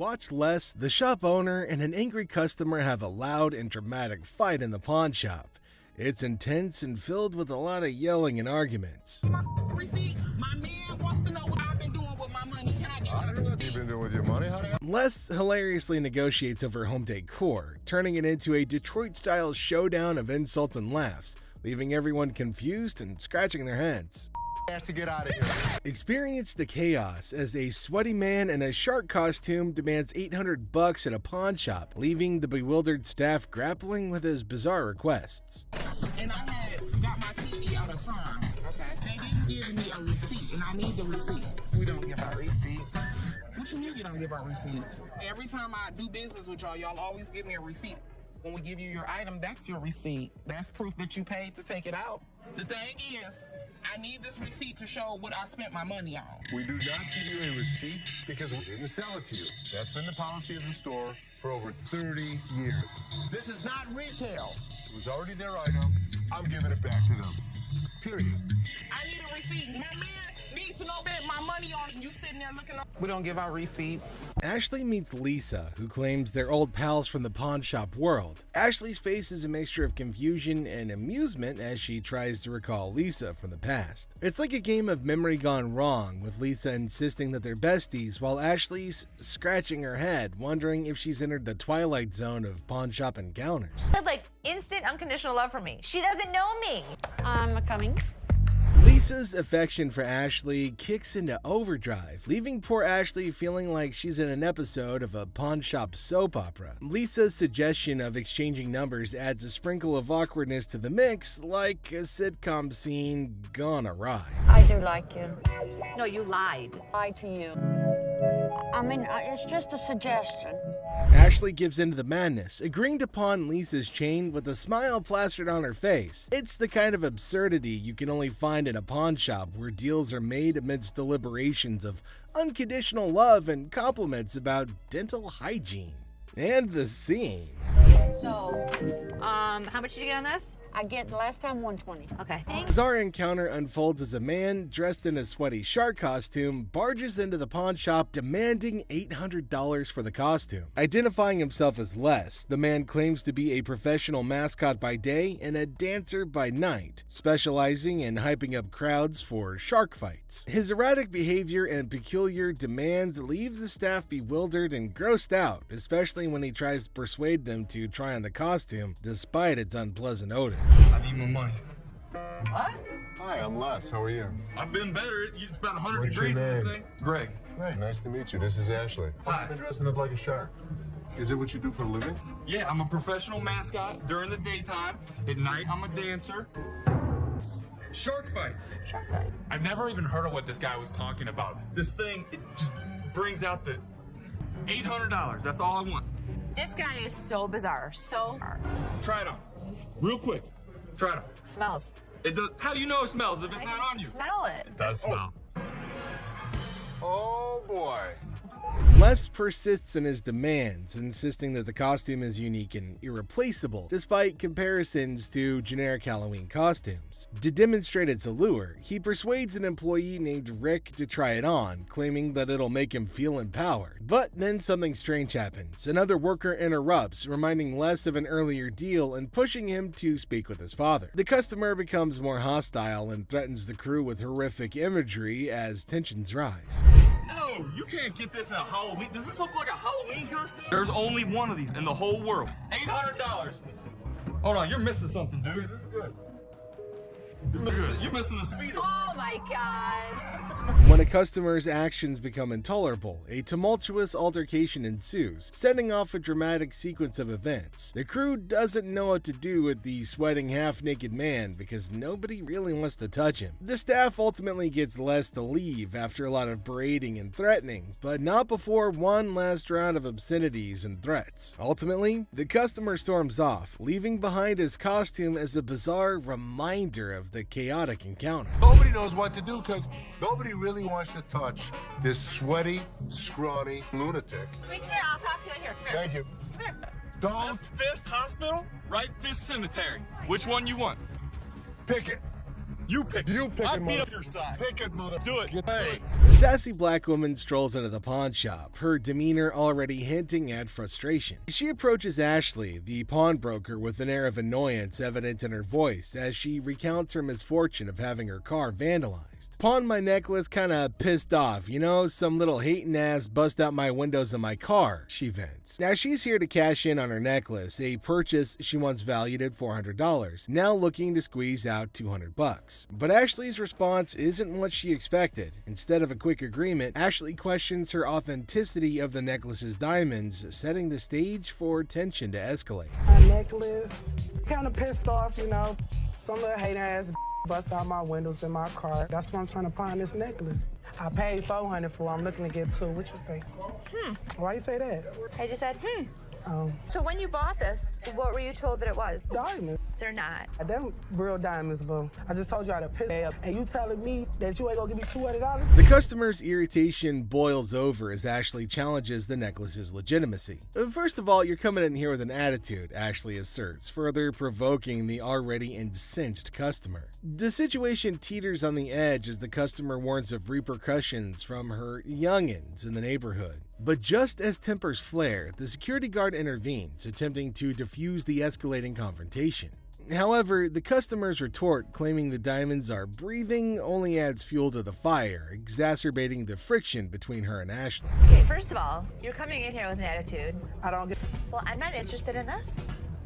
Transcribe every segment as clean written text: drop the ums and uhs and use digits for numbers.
Watch Les, the shop owner, and an angry customer have a loud and dramatic fight in the pawn shop. It's intense and filled with a lot of yelling and arguments. My receipt. My man wants to know what I've been doing with my money. Can I get I don't know what you've been doing with your money. Les hilariously negotiates over home decor, turning it into a Detroit-style showdown of insults and laughs, leaving everyone confused and scratching their heads. Has to get out of here. Experience the chaos as a sweaty man in a shark costume demands $800 at a pawn shop, leaving the bewildered staff grappling with his bizarre requests. And I had got my TV out of time. Okay. They didn't give me a receipt, and I need the receipt. We don't give our receipts. What you mean you don't give our receipts? Every time I do business with y'all, y'all always give me a receipt. When we give you your item, that's your receipt. That's proof that you paid to take it out. The thing is, I need this receipt to show what I spent my money on. We do not give you a receipt because we didn't sell it to you. That's been the policy of the store for over 30 years. This is not retail. It was already their item. I'm giving it back to them. Period. I need a receipt. My man needs to know that my money on it. You sitting there looking up. We don't give our receipts. Ashley meets Lisa, who claims they're old pals from the pawn shop world. Ashley's face is a mixture of confusion and amusement as she tries to recall Lisa from the past. It's like a game of memory gone wrong, with Lisa insisting that they're besties while Ashley's scratching her head, wondering if she's entered the twilight zone of pawn shop encounters. Like instant unconditional love for me. She doesn't know me. I'm coming. Lisa's affection for Ashley kicks into overdrive, leaving poor Ashley feeling like she's in an episode of a pawn shop soap opera. Lisa's suggestion of exchanging numbers adds a sprinkle of awkwardness to the mix, like a sitcom scene gone awry. I do like you. No, you lied. Lie to you. I mean, it's just a suggestion. Ashley gives into the madness, agreeing to pawn Lisa's chain with a smile plastered on her face. It's the kind of absurdity you can only find in a pawn shop where deals are made amidst deliberations of unconditional love and compliments about dental hygiene. And the scene. So, how much did you get on this? I get last time 120. Okay. Bizarre encounter unfolds as a man dressed in a sweaty shark costume barges into the pawn shop demanding $800 for the costume. Identifying himself as Les, the man claims to be a professional mascot by day and a dancer by night, specializing in hyping up crowds for shark fights. His erratic behavior and peculiar demands leaves the staff bewildered and grossed out, especially when he tries to persuade them to try on the costume despite its unpleasant odor. I need my money. What? Hi, I'm Les. How are you? I've been better. It's about 100 What's your degrees in this name? thing. Greg. Great, nice to meet you. This is Ashley. Hi. You're dressing up like a shark. Is it what you do for a living? Yeah, I'm a professional mascot during the daytime. At night, I'm a dancer. Shark fights. Shark fight. I've never even heard of what this guy was talking about. This thing, it just brings out the $800. That's all I want. This guy is so bizarre. So Try it on. Real quick. Try it on. smells. It does. How do you know it smells if it's I not can on you? smell it. It does smell. Oh, boy. Les persists in his demands, insisting that the costume is unique and irreplaceable, despite comparisons to generic Halloween costumes. To demonstrate its allure, he persuades an employee named Rick to try it on, claiming that it'll make him feel empowered. But then something strange happens. Another worker interrupts, reminding Les of an earlier deal and pushing him to speak with his father. The customer becomes more hostile and threatens the crew with horrific imagery as tensions rise. No, you can't get this in a Halloween. Does this look like a Halloween costume? There's only one of these in the whole world. $800. Hold on, you're missing something, dude. This is good. You're missing the speed. Oh my god. When a customer's actions become intolerable, a tumultuous altercation ensues, setting off a dramatic sequence of events. The crew doesn't know what to do with the sweating half-naked man because nobody really wants to touch him. The staff ultimately gets Les to leave after a lot of berating and threatening, but not before one last round of obscenities and threats. Ultimately, the customer storms off, leaving behind his costume as a bizarre reminder of the chaotic encounter. Nobody knows what to do because nobody really wants to touch this sweaty, scrawny lunatic. Wait, come here. I'll talk to you in here. Come here. Thank you. Come here. Don't Left fist hospital, right fist cemetery. Which one you want? pick it. You pick. You pick I it, beat mother. up your side. Pick it, mother. Do it. Hey. The sassy black woman strolls into the pawn shop, her demeanor already hinting at frustration. She approaches Ashley, the pawnbroker, with an air of annoyance evident in her voice as she recounts her misfortune of having her car vandalized. Pawned my necklace, kinda pissed off, you know, some little hating ass bust out my windows of my car, she vents. Now she's here to cash in on her necklace, a purchase she once valued at $400, now looking to squeeze out $200. But Ashley's response isn't what she expected. Instead of a quick agreement, Ashley questions her authenticity of the necklace's diamonds, setting the stage for tension to escalate. My necklace, kind of pissed off, you know. Some little hater ass bust out my windows in my car. That's why I'm trying to pawn this necklace. I paid $400 for it. I'm looking to get $200. What you think? Why you say that? I just said, Oh, So when you bought this, what were you told that it was? diamonds. They're not. Them real diamonds, boo. I just told y'all to piss me up. And you telling me that you ain't gonna give me $200? The customer's irritation boils over as Ashley challenges the necklace's legitimacy. First of all, you're coming in here with an attitude, Ashley asserts, further provoking the already incensed customer. The situation teeters on the edge as the customer warns of repercussions from her youngins in the neighborhood. But just as tempers flare, the security guard intervenes, attempting to defuse the escalating confrontation. However, the customer's retort, claiming the diamonds are breathing, only adds fuel to the fire, exacerbating the friction between her and Ashley. Okay, first of all, you're coming in here with an attitude. I don't get. Well, I'm not interested in this.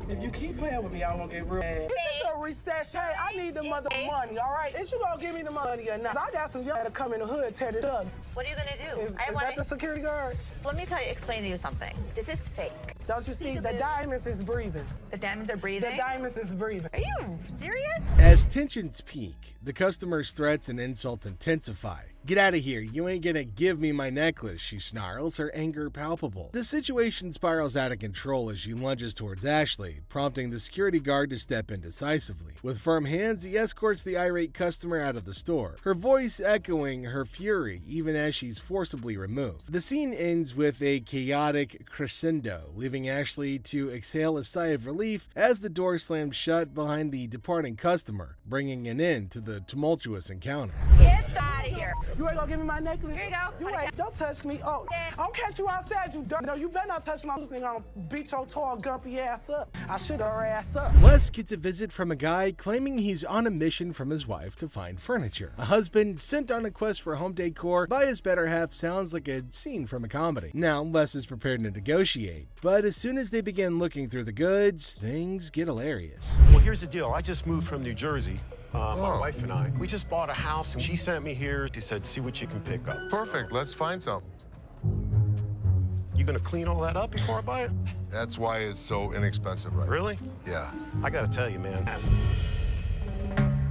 If you keep playing with me, I'm gonna get real mad. This is a recession. Hey, I need the mother money, all right? Is you gonna give me the money or not? I got some young that come in the hood, tear it up. What are you gonna do? Is I want that the security guard? Let me explain to you something. This is fake. Don't you see? The diamonds is breathing. The diamonds are breathing. The diamonds is breathing. Are you serious? As tensions peak, the customer's threats and insults intensify. Get out of here, you ain't gonna give me my necklace, she snarls, her anger palpable. The situation spirals out of control as she lunges towards Ashley, prompting the security guard to step in decisively. With firm hands, he escorts the irate customer out of the store, her voice echoing her fury even as she's forcibly removed. The scene ends with a chaotic crescendo, leaving Ashley to exhale a sigh of relief as the door slams shut behind the departing customer, bringing an end to the tumultuous encounter. Get out of here. You ain't gonna give me my necklace? Here you go. You ain't. Don't touch me. Oh, I'll catch you outside, you dirt. No, you better not touch my thing. I'll beat your tall, gumpy ass up. I shoot her ass up. Les gets a visit from a guy claiming he's on a mission from his wife to find furniture. A husband sent on a quest for home decor by his better half sounds like a scene from a comedy. Now, Les is prepared to negotiate, but as soon as they begin looking through the goods, things get hilarious. Well, here's the deal. I just moved from New Jersey. My wife and I. We just bought a house, and she sent me here. She said, see what you can pick up. Perfect. Let's find some. You gonna clean all that up before I buy it? That's why it's so inexpensive, right? Really? Yeah. I gotta tell you, man.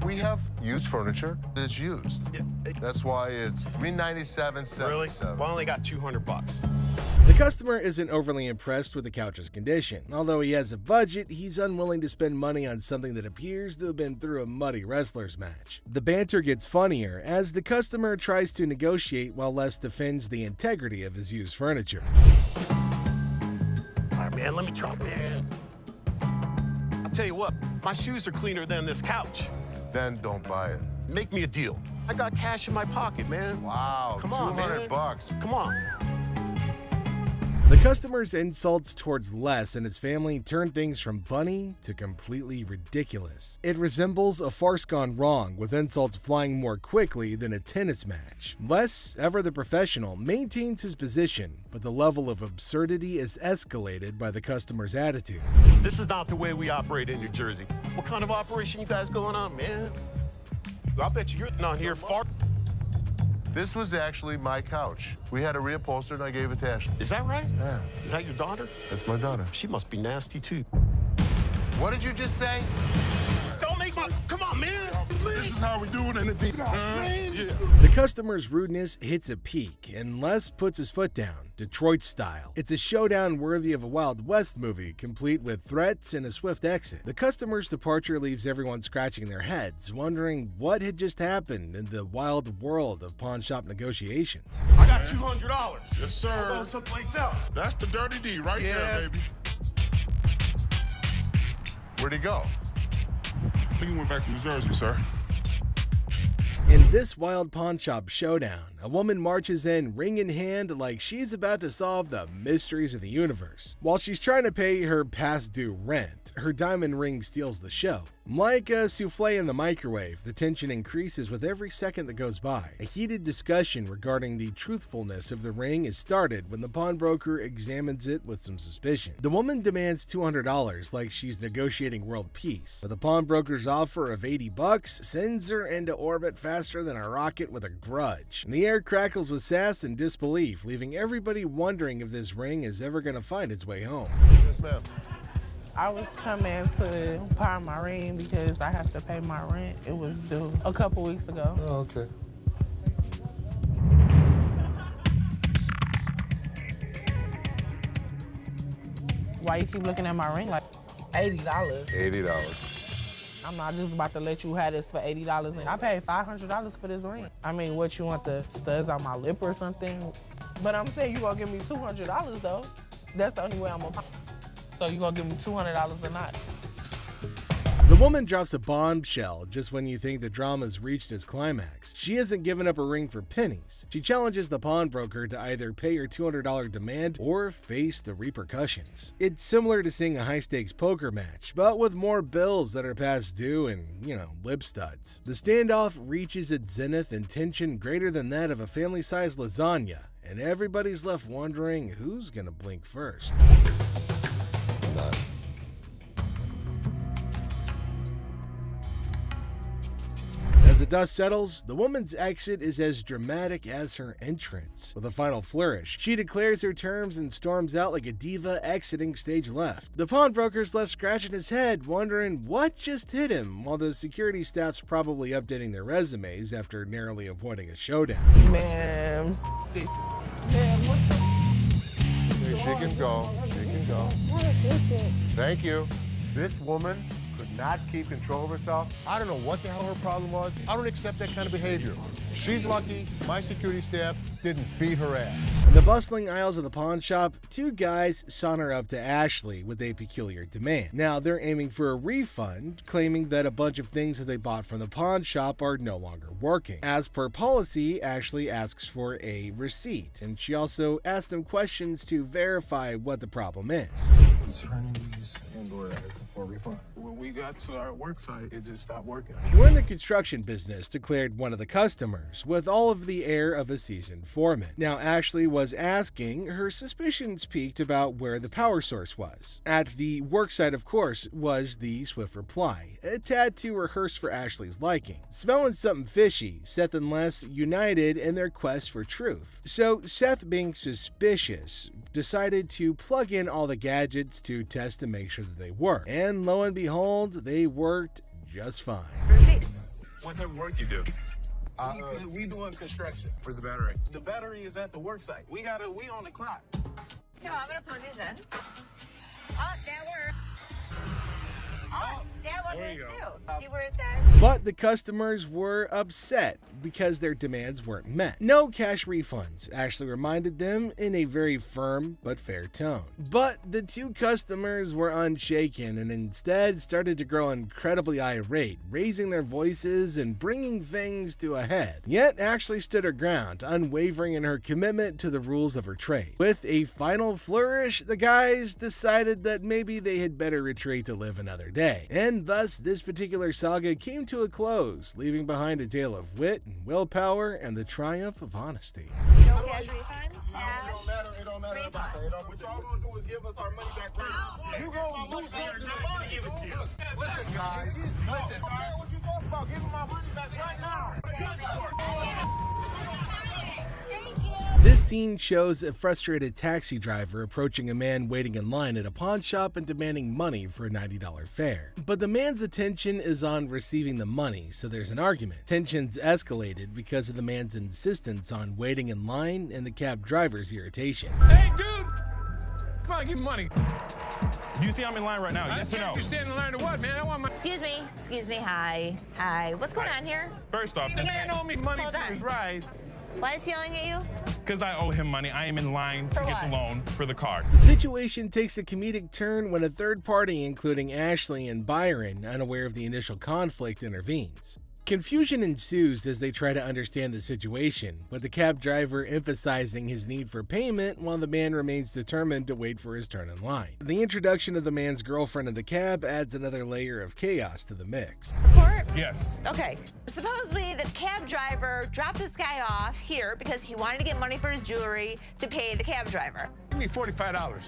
We have used furniture that's used. Yeah, That's why it's $397.77. really? Well, I only got $200. The customer isn't overly impressed with the couch's condition. Although he has a budget, he's unwilling to spend money on something that appears to have been through a muddy wrestler's match. The banter gets funnier as the customer tries to negotiate while Les defends the integrity of his used furniture. All right, man, let me try, man. I'll tell you what, my shoes are cleaner than this couch. Then don't buy it. Make me a deal. I got cash in my pocket, man. Wow. Come on, man. $200. Come on. The customer's insults towards Les and his family turn things from funny to completely ridiculous. It resembles a farce gone wrong, with insults flying more quickly than a tennis match. Les, ever the professional, maintains his position, but the level of absurdity is escalated by the customer's attitude. This is not the way we operate in New Jersey. What kind of operation you guys going on, man? I bet you're not here far. This was actually my couch. We had it reupholstered and I gave it to Ashley. Is that right? Yeah. Is that your daughter? That's my daughter. She must be nasty, too. What did you just say? Don't make my... Come on, man. This is how we do it in the beat. The customer's rudeness hits a peak, and Les puts his foot down, Detroit style. It's a showdown worthy of a Wild West movie, complete with threats and a swift exit. The customer's departure leaves everyone scratching their heads, wondering what had just happened in the wild world of pawn shop negotiations. I got $200. Yes, sir. I'll go someplace else. That's the dirty D right there, baby. Where'd he go? I think he went back to New Jersey, sir. In this wild pawn shop showdown, a woman marches in ring in hand like she's about to solve the mysteries of the universe. While she's trying to pay her past due rent, her diamond ring steals the show. Like a souffle in the microwave, the tension increases with every second that goes by. A heated discussion regarding the truthfulness of the ring is started when the pawnbroker examines it with some suspicion. The woman demands $200 like she's negotiating world peace, but the pawnbroker's offer of $80 sends her into orbit faster than a rocket with a grudge. And the air crackles with sass and disbelief, leaving everybody wondering if this ring is ever going to find its way home. Yes, ma'am. I was coming to pawn my ring because I have to pay my rent. It was due a couple weeks ago. Oh, okay. Why you keep looking at my ring like $80? $80. I'm not just about to let you have this for $80. And I paid $500 for this ring. I mean, what, you want the studs on my lip or something? But I'm saying you gonna give me $200 though. That's the only way I'm gonna. So you gonna give me $200 or not? The woman drops a bombshell just when you think the drama's reached its climax. She hasn't given up her ring for pennies. She challenges the pawnbroker to either pay her $200 demand or face the repercussions. It's similar to seeing a high-stakes poker match, but with more bills that are past due and, lip studs. The standoff reaches its zenith in tension greater than that of a family-sized lasagna, and everybody's left wondering who's gonna blink first. As the dust settles, the woman's exit is as dramatic as her entrance. With a final flourish, she declares her terms and storms out like a diva exiting stage left. The pawnbroker's left scratching his head, wondering what just hit him, while the security staff's probably updating their resumes after narrowly avoiding a showdown. Man, what the? She can go. She can go. Thank you. This woman could not keep control of herself. I don't know what the hell her problem was. I don't accept that kind of behavior. She's lucky my security staff didn't beat her ass. In the bustling aisles of the pawn shop, two guys saunter up to Ashley with a peculiar demand. Now they're aiming for a refund, claiming that a bunch of things that they bought from the pawn shop are no longer working. As per policy, Ashley asks for a receipt, and she also asks them questions to verify what the problem is. For a refund. When we got to our work site, it just stopped working. We're in the construction business, declared one of the customers, with all of the air of a seasoned foreman. Now, Ashley was asking, her suspicions peaked about where the power source was. At the work site, of course, was the swift reply, a tad too rehearsed for Ashley's liking. Smelling something fishy, Seth and Les united in their quest for truth. So, Seth, being suspicious, decided to plug in all the gadgets to test to make sure that they work. And lo and behold, they worked just fine. What type of work you do? We doing construction. Where's the battery? The battery is at the work site. We on the clock. No, I'm gonna plug these in. Oh, that works. Oh, that one There you works go. too. See where it says? But the customers were upset because their demands weren't met. No cash refunds, Ashley reminded them in a very firm but fair tone. But the two customers were unshaken and instead started to grow incredibly irate, raising their voices and bringing things to a head. Yet Ashley stood her ground, unwavering in her commitment to the rules of her trade. With a final flourish, the guys decided that maybe they had better retreat to live another day. And thus, this particular saga came to a close, leaving behind a tale of wit and willpower and the triumph of honesty. No cash refunds? It don't matter about that. What y'all gonna do is give us our money back right now. You gonna lose something to money. Listen, guys. Listen, what you talking about? Give me my money back right now. This scene shows a frustrated taxi driver approaching a man waiting in line at a pawn shop and demanding money for a $90 fare. But the man's attention is on receiving the money, so there's an argument. Tensions escalated because of the man's insistence on waiting in line and the cab driver's irritation. Hey, dude! Come on, give me money. Do you see I'm in line right now? Yes or no? You're standing in line to what, man? I want my... Excuse me, hi. What's going on here? First off, The man owe me money Hold for on. his ride. Why is he yelling at you? because I owe him money, I am in line to For get the what? loan for the car. The situation takes a comedic turn when a third party, including Ashley and Byron, unaware of the initial conflict, intervenes. Confusion ensues as they try to understand the situation, with the cab driver emphasizing his need for payment while the man remains determined to wait for his turn in line. The introduction of the man's girlfriend in the cab adds another layer of chaos to the mix. Report? Yes. Okay. Supposedly, the cab driver dropped this guy off here because he wanted to get money for his jewelry to pay the cab driver. Give me $45.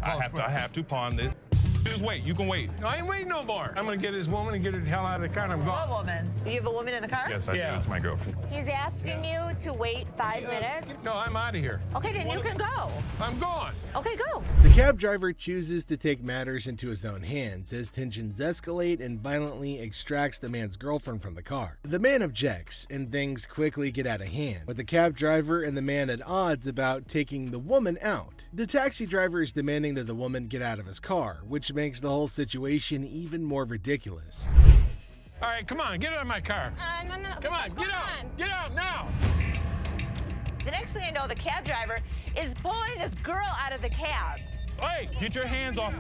I have to pawn this. Just wait. You can wait. No, I ain't waiting no more. I'm gonna get this woman and get her the hell out of the car and I'm What gone. woman? You have a woman in the car? Yes, I do. Yeah. That's my girlfriend. He's asking you to wait 5 minutes. No, I'm out of here. Okay, then you can go. I'm gone. Okay, go. The cab driver chooses to take matters into his own hands as tensions escalate and violently extracts the man's girlfriend from the car. The man objects, and things quickly get out of hand, with the cab driver and the man at odds about taking the woman out. The taxi driver is demanding that the woman get out of his car, which makes the whole situation even more ridiculous. All right, come on, get out of my car. No. Come on, get out. Get out now. The next thing I know, the cab driver is pulling this girl out of the cab. Hey, get your hands off.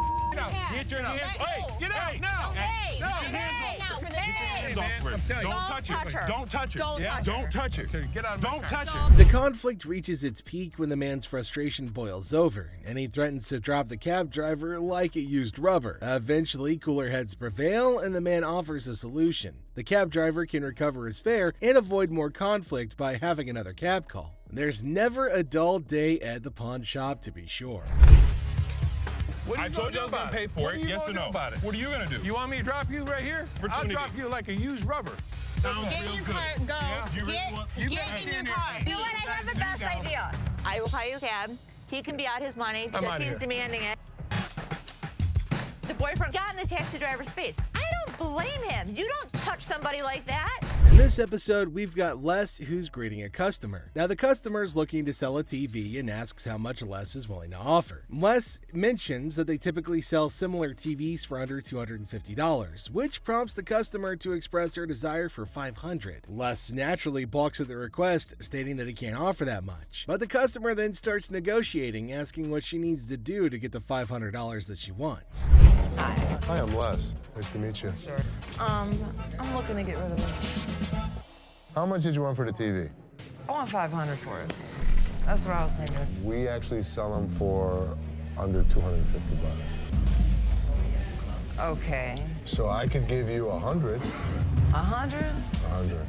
Get your hands. Hey, Get out now. Hey, No. Get your hands off. Get your hands off. I'm telling you. Don't touch touch it. her. Don't touch it. Don't touch Don't her. touch it. Okay, get out of my Don't car. touch it. The conflict reaches its peak when the man's frustration boils over, and he threatens to drop the cab driver like it used rubber. Eventually, cooler heads prevail, and the man offers a solution. The cab driver can recover his fare and avoid more conflict by having another cab call. There's never a dull day at the pawn shop, to be sure. What are I you told you I gonna was do going about to pay it? for What it. are you Yes or gonna no? do about it? What are you going to do? You want me to drop you right here? I'll Opportunity. drop you like a used rubber. Sounds Get in real your good. car, go. You really want- Get in your car. You know what? I have the best idea. I will buy you a cab. He can be out his money because outta he's here. demanding it. The boyfriend got in the taxi driver's face. I don't blame him. You don't touch somebody like that. In this episode, we've got Les who's greeting a customer. Now, the customer is looking to sell a TV and asks how much Les is willing to offer. Les mentions that they typically sell similar TVs for under $250, which prompts the customer to express their desire for $500. Les naturally balks at the request, stating that he can't offer that much. But the customer then starts negotiating, asking what she needs to do to get the $500 that she wants. Hi, I'm Les. Nice to meet you. I'm looking to get rid of this. How much did you want for the TV? I want $500 for it. That's what I was thinking. We actually sell them for under $250. Okay. So I could give you 100. 100? 100.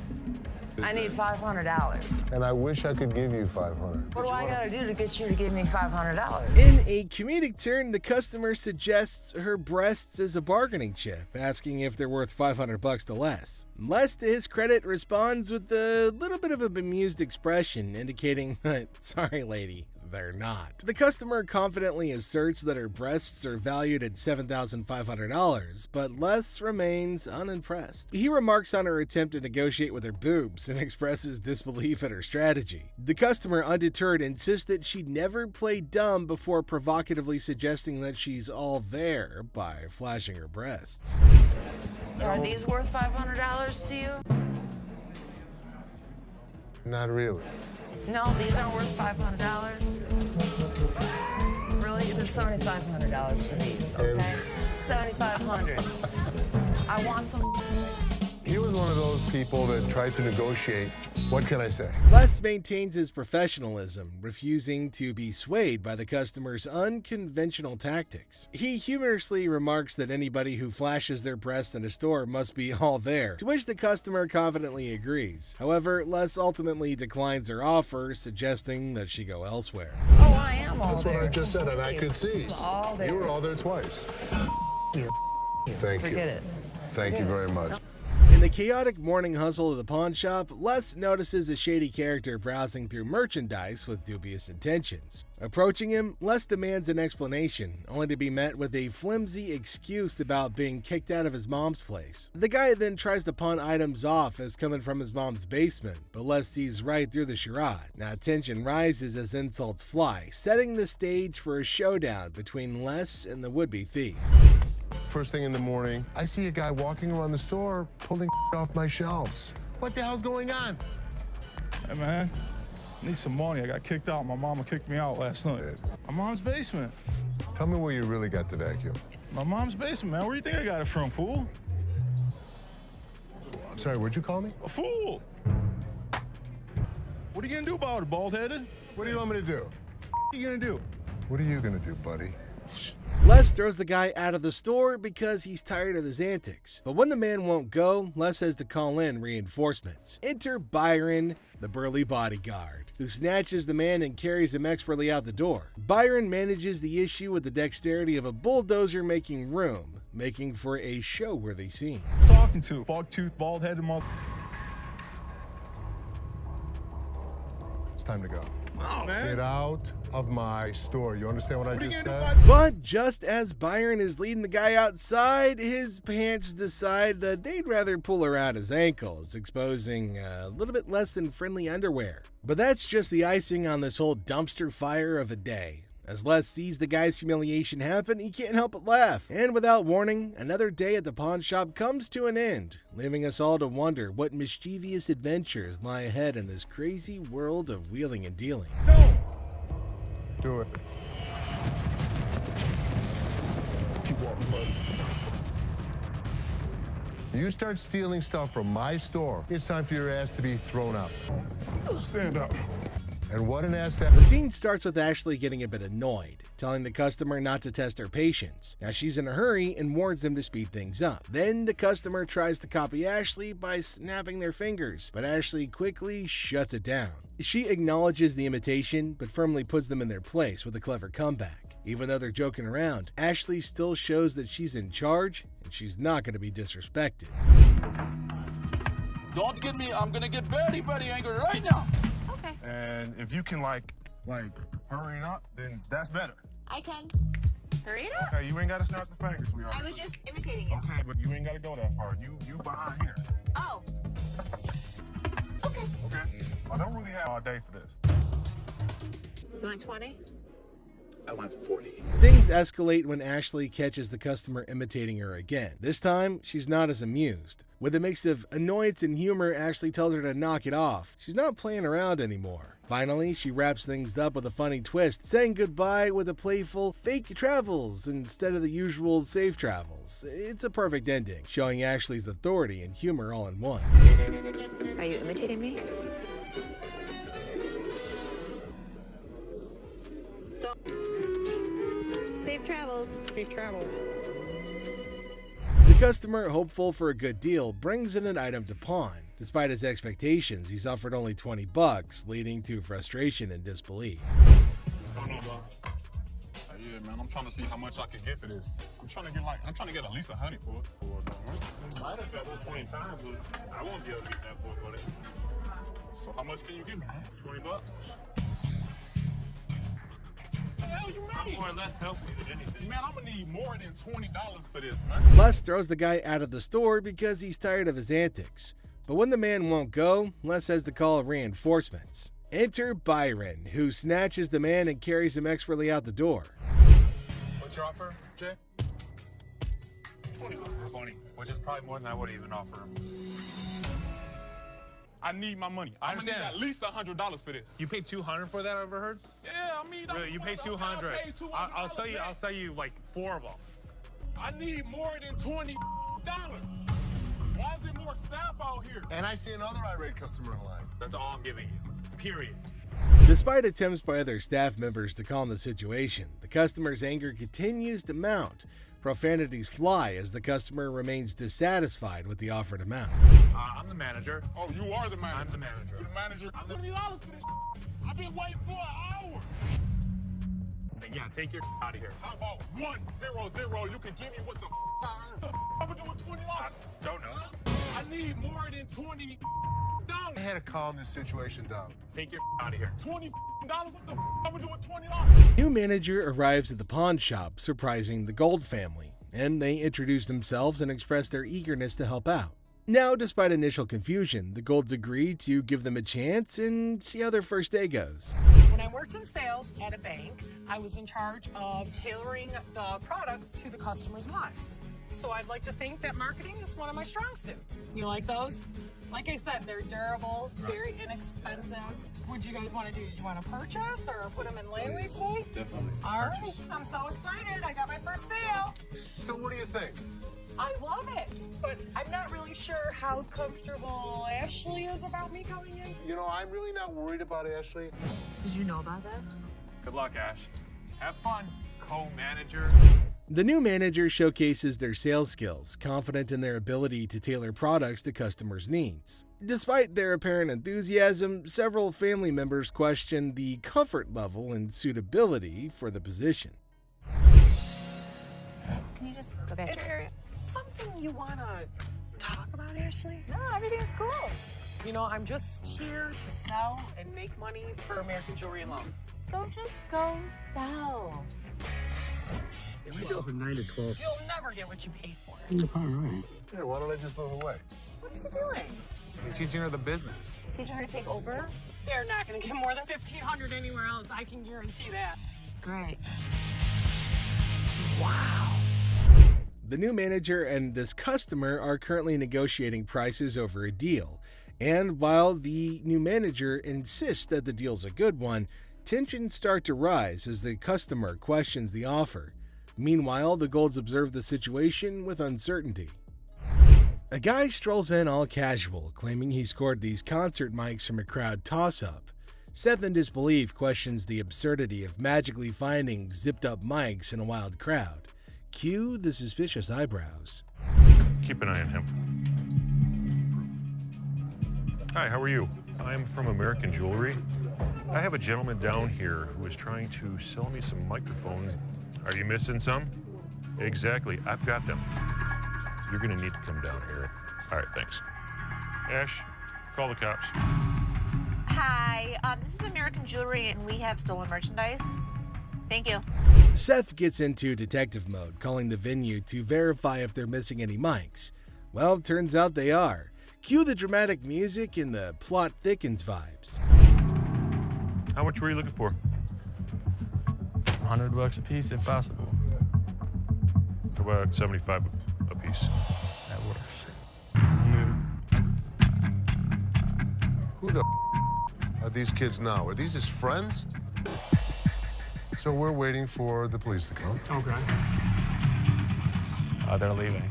I need $500. And I wish I could give you 500. What do I gotta do to get you to give me $500? In a comedic turn, the customer suggests her breasts as a bargaining chip, asking if they're worth $500 to Les. Les, to his credit, responds with a little bit of a bemused expression, indicating that, sorry lady, they're not. The customer confidently asserts that her breasts are valued at $7,500, but Les remains unimpressed. He remarks on her attempt to negotiate with her boobs and expresses disbelief at her strategy. The customer, undeterred, insists that she never played dumb before provocatively suggesting that she's all there by flashing her breasts. Are these worth $500 to you? Not really. No, these aren't worth $500. Really? They're $7,500 for these, okay? $7,500. I want some. He was one of those people that tried to negotiate. What can I say? Les maintains his professionalism, refusing to be swayed by the customer's unconventional tactics. He humorously remarks that anybody who flashes their breasts in a store must be all there, to which the customer confidently agrees. However, Les ultimately declines her offer, suggesting that she go elsewhere. Oh, I am all That's there. what I just said, and I could see. All there. You were all there twice. Thank you. Forget it. Thank you very much. In the chaotic morning hustle of the pawn shop, Les notices a shady character browsing through merchandise with dubious intentions. Approaching him, Les demands an explanation, only to be met with a flimsy excuse about being kicked out of his mom's place. The guy then tries to pawn items off as coming from his mom's basement, but Les sees right through the charade. Now tension rises as insults fly, setting the stage for a showdown between Les and the would-be thief. First thing in the morning, I see a guy walking around the store pulling off my shelves. What the hell's going on? Hey, man. I need some money. I got kicked out. My mama kicked me out last night. My mom's basement. Tell me where you really got the vacuum. My mom's basement, man. Where do you think I got it from, fool? Sorry, what'd you call me? A fool. What are you gonna do about it, bald-headed? What do you want me to do? What are you gonna do? What are you gonna do, buddy? Les throws the guy out of the store because he's tired of his antics. But when the man won't go, Les has to call in reinforcements. Enter Byron, the burly bodyguard, who snatches the man and carries him expertly out the door. Byron manages the issue with the dexterity of a bulldozer making room, making for a show-worthy scene. Talking to bald-toothed, bald-headed mother. It's time to go. Oh, man. Get out of my store. You understand what I just said? But just as Byron is leading the guy outside, his pants decide that they'd rather pull around his ankles, exposing a little bit less than friendly underwear. But that's just the icing on this whole dumpster fire of a day. As Les sees the guy's humiliation happen, he can't help but laugh. And without warning, another day at the pawn shop comes to an end, leaving us all to wonder what mischievous adventures lie ahead in this crazy world of wheeling and dealing. Do it. Keep walking, bud. You start stealing stuff from my store, it's time for your ass to be thrown out. Stand up. And what an ass that. The scene starts with Ashley getting a bit annoyed, telling the customer not to test her patience. Now she's in a hurry and warns him to speed things up. Then the customer tries to copy Ashley by snapping their fingers, but Ashley quickly shuts it down. She acknowledges the imitation, but firmly puts them in their place with a clever comeback. Even though they're joking around, Ashley still shows that she's in charge and she's not going to be disrespected. Don't get me, I'm gonna get very, very angry right now. Okay. And if you can like hurry up, then that's better. I can. Hurry it up. Okay, you ain't gotta snap the fingers, sweetheart. I was just imitating it. Okay, but you ain't gotta go that far. You behind here. Oh. Okay. Okay. I don't really have all day for this. You want 20? I want 40. Things escalate when Ashley catches the customer imitating her again. This time, she's not as amused. With a mix of annoyance and humor, Ashley tells her to knock it off. She's not playing around anymore. Finally, she wraps things up with a funny twist, saying goodbye with a playful fake travels instead of the usual safe travels. It's a perfect ending, showing Ashley's authority and humor all in one. Are you imitating me? Safe travels. Safe travels. The customer, hopeful for a good deal, brings in an item to pawn. Despite his expectations, he's offered only $20, leading to frustration and disbelief. I don't know, bro. Yeah, man, I'm trying to see how much I can get for this. I'm trying to get at least 100 for it. Might have got 1 point times, but I won't be able to get that for it, buddy. So how much can you give me? $20? What the hell you mean? I'm more or less helpful than anything. Man, I'm gonna need more than $20 for this, man. Les throws the guy out of the store because he's tired of his antics. But when the man won't go, Les has to call reinforcements. Enter Byron, who snatches the man and carries him expertly out the door. What's your offer, Jay? 20, which is probably more than I would even offer him. I need my money. I understand. Need at least $100 for this. You paid $200 for that, I overheard? Yeah, I mean, really, you paid $200. I'll sell you like 4 of them. I need more than $20. Why is there more staff out here? And I see another irate customer in line. That's all I'm giving you. Period. Despite attempts by other staff members to calm the situation, the customer's anger continues to mount. Profanities fly as the customer remains dissatisfied with the offered amount. I'm the manager. Oh, you are the manager? I'm the manager. You're the manager? I'm $20 for this. I've been waiting for an hour. Yeah, take your out of here. How about 100? You can give me what the I'm gonna do with $20. Don't know. I need more than $20. I had to calm this situation down. Take your out of here. $20? What the I'm gonna do with $20? New manager arrives at the pawn shop, surprising the Gold family, and they introduce themselves and express their eagerness to help out. Now, despite initial confusion, the Golds agree to give them a chance and see how their first day goes. When I worked in sales at a bank, I was in charge of tailoring the products to the customers' wants. So I'd like to think that marketing is one of my strong suits. You like those? Like I said, they're durable, very inexpensive. What do you guys want to do? Do you want to purchase or put them in layaway today? Definitely. All right, I'm so excited. I got my first sale. So what do you think? I love it, but I'm not really sure how comfortable Ashley is about me coming in. You know, I'm really not worried about Ashley. Did you know about this? Good luck, Ash. Have fun, co-manager. The new manager showcases their sales skills, confident in their ability to tailor products to customers' needs. Despite their apparent enthusiasm, several family members question the comfort level and suitability for the position. Can you just go back to your area? Something you want to talk about, Ashley? No, everything's cool. You know, I'm just here to sell and make money for American Jewelry and Loan. Don't just go sell. We do from 9 to 12. You'll never get what you paid for. You're probably right. Hey, why don't I just move away? What is he doing? He's teaching her the business. Teaching her to take over? They're not going to get more than $1,500 anywhere else. I can guarantee that. Great. Wow. The new manager and this customer are currently negotiating prices over a deal. And while the new manager insists that the deal's a good one, tensions start to rise as the customer questions the offer. Meanwhile, the Golds observe the situation with uncertainty. A guy strolls in all casual, claiming he scored these concert mics from a crowd toss-up. Seth, in disbelief, questions the absurdity of magically finding zipped-up mics in a wild crowd. Cue the suspicious eyebrows. Keep an eye on him. Hi, how are you? I'm from American Jewelry. I have a gentleman down here who is trying to sell me some microphones. Are you missing some? Exactly, I've got them. You're gonna need to come down here. All right, thanks. Ash, call the cops. Hi, this is American Jewelry and we have stolen merchandise. Thank you. Seth gets into detective mode, calling the venue to verify if they're missing any mics. Well, turns out they are. Cue the dramatic music and the plot thickens vibes. How much were you looking for? $100 a piece if possible. How about 75 a piece? That works. Who the are these kids now? Are these his friends? So we're waiting for the police to come. Okay. They're leaving.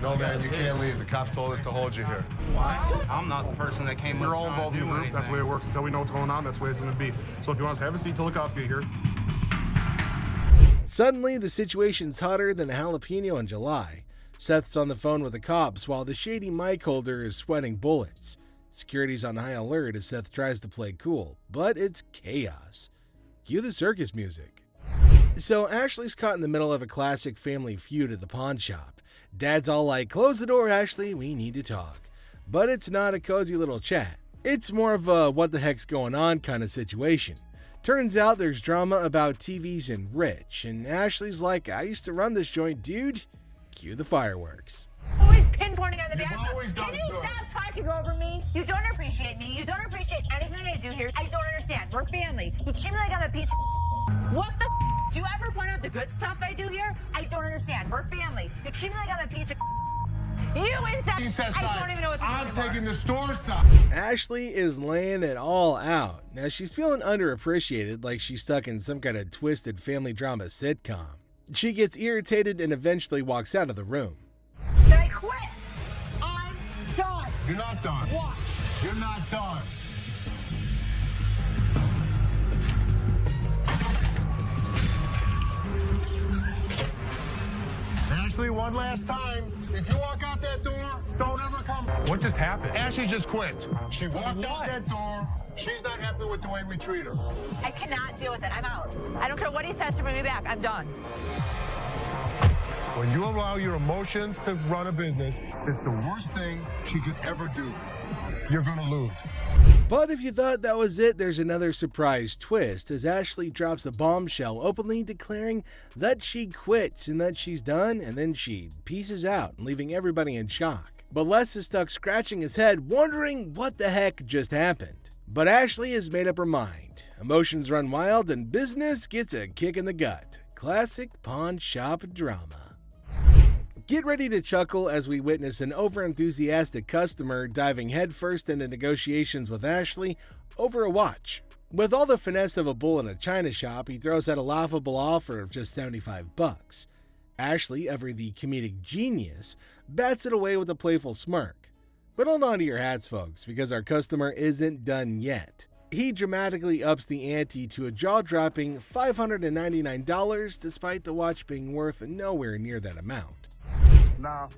No, man, you can't leave. The cops told us to hold you here. Why? I'm not the person that came We're up all trying involved to in do the group. That's the way it works. Until we know what's going on, that's the way it's going to be. So if you want us to have a seat till the cops get here. Suddenly, the situation's hotter than a jalapeno in July. Seth's on the phone with the cops while the shady mic holder is sweating bullets. Security's on high alert as Seth tries to play cool, but it's chaos. Cue the circus music. So Ashley's caught in the middle of a classic family feud at the pawn shop. Dad's all like, "Close the door, Ashley, we need to talk." But it's not a cozy little chat. It's more of a what the heck's going on kind of situation. Turns out there's drama about TVs and Rich, and Ashley's like, "I used to run this joint, dude." Cue the fireworks. Always pinpointing on the back. always done Can you good. stop talking over me? You don't appreciate me. You don't appreciate anything I do here. I don't understand. We're family. You treat me like I'm a piece of what the do you ever point out the good stuff I do here? I don't understand. We're family. You treat me like I'm a piece of you inside. I don't even know what to do I'm anymore. taking the store side. Ashley is laying it all out. Now she's feeling underappreciated, like she's stuck in some kind of twisted family drama sitcom. She gets irritated and eventually walks out of the room. Then I quit. I'm done. You're not done. Watch. You're not done. Ashley, one last time. If you walk out that door, don't ever come. What just happened? Ashley just quit. She walked out that door. She's not happy with the way we treat her. I cannot deal with it. I'm out. I don't care what he says to bring me back. I'm done. When you allow your emotions to run a business, it's the worst thing she could ever do. You're gonna lose. But if you thought that was it, there's another surprise twist as Ashley drops a bombshell openly declaring that she quits and that she's done, and then she pieces out, leaving everybody in shock. But Les is stuck scratching his head, wondering what the heck just happened. But Ashley has made up her mind. Emotions run wild and business gets a kick in the gut. Classic pawn shop drama. Get ready to chuckle as we witness an overenthusiastic customer diving headfirst into negotiations with Ashley over a watch. With all the finesse of a bull in a china shop, he throws out a laughable offer of just $75. Ashley, ever the comedic genius, bats it away with a playful smirk. But hold on to your hats, folks, because our customer isn't done yet. He dramatically ups the ante to a jaw-dropping $599 despite the watch being worth nowhere near that amount. Now,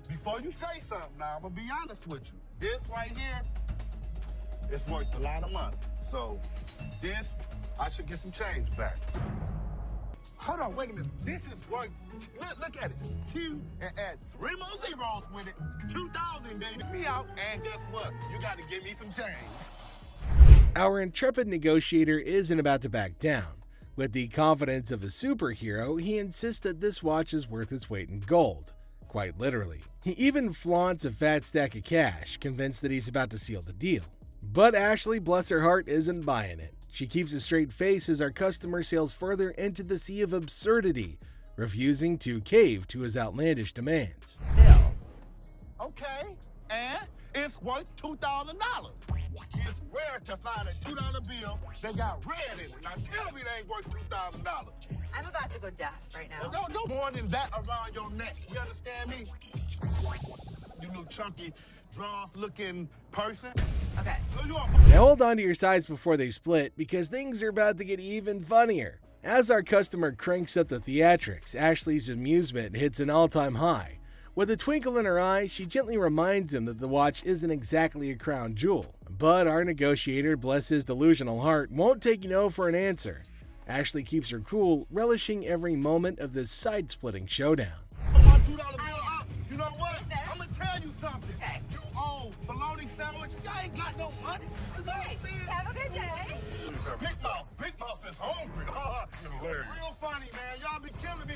before you say something, now I'm gonna be honest with you. This right here, it's worth a lot of money. So this, I should get some change back. Hold on, wait a minute. This is worth, look at it. 2 and add 3 more zeros with it. 2,000, baby. Me out, and guess what? You gotta give me some change. Our intrepid negotiator isn't about to back down. With the confidence of a superhero, he insists that this watch is worth its weight in gold. Quite literally. He even flaunts a fat stack of cash, convinced that he's about to seal the deal. But Ashley, bless her heart, isn't buying it. She keeps a straight face as our customer sails further into the sea of absurdity, refusing to cave to his outlandish demands. Okay, and it's worth $2,000. It's rare to find a $2 bill that got red in it. Now tell me they ain't worth $2,000. I'm about to go deaf right now. Well, no more than that around your neck. You understand me? You little chunky, draw-looking person. Okay. Now hold on to your sides before they split, because things are about to get even funnier. As our customer cranks up the theatrics, Ashley's amusement hits an all-time high. With a twinkle in her eye, she gently reminds him that the watch isn't exactly a crown jewel. But our negotiator, bless his delusional heart, won't take no for an answer. Ashley keeps her cool, relishing every moment of this side-splitting showdown. You know what? I'm gonna tell you something. Okay. You owe bologna sandwich. Y'all ain't got no money. Okay. Have a good day. Big Mouth is hungry. Real funny, man. Y'all be killing me.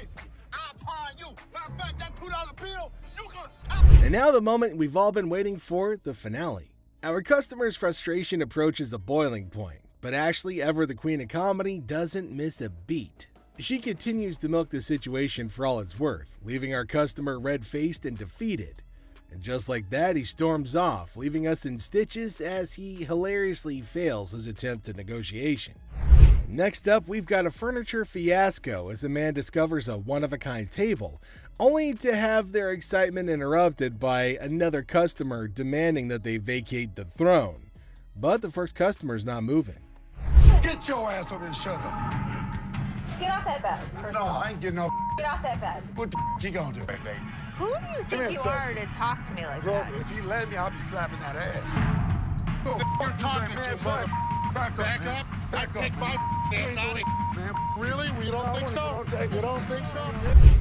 I'll pie you. Matter of fact, that $2 bill, you can. And now the moment we've all been waiting for, the finale. Our customer's frustration approaches a boiling point, but Ashley, ever the queen of comedy, doesn't miss a beat. She continues to milk the situation for all it's worth, leaving our customer red-faced and defeated. And just like that, he storms off, leaving us in stitches as he hilariously fails his attempt at negotiation. Next up, we've got a furniture fiasco as a man discovers a one-of-a-kind table, only to have their excitement interrupted by another customer demanding that they vacate the throne. But the first customer's not moving. Get your ass over and shut up. Get off that bed. No, I ain't getting no. Get off that bed. What the you gonna do, baby? Who do you think you are to talk to me like that? If you let me, I'll be slapping that ass. You're talking to mother. Back up. I take my ass out of here. Man, really? You don't think so? You don't think so?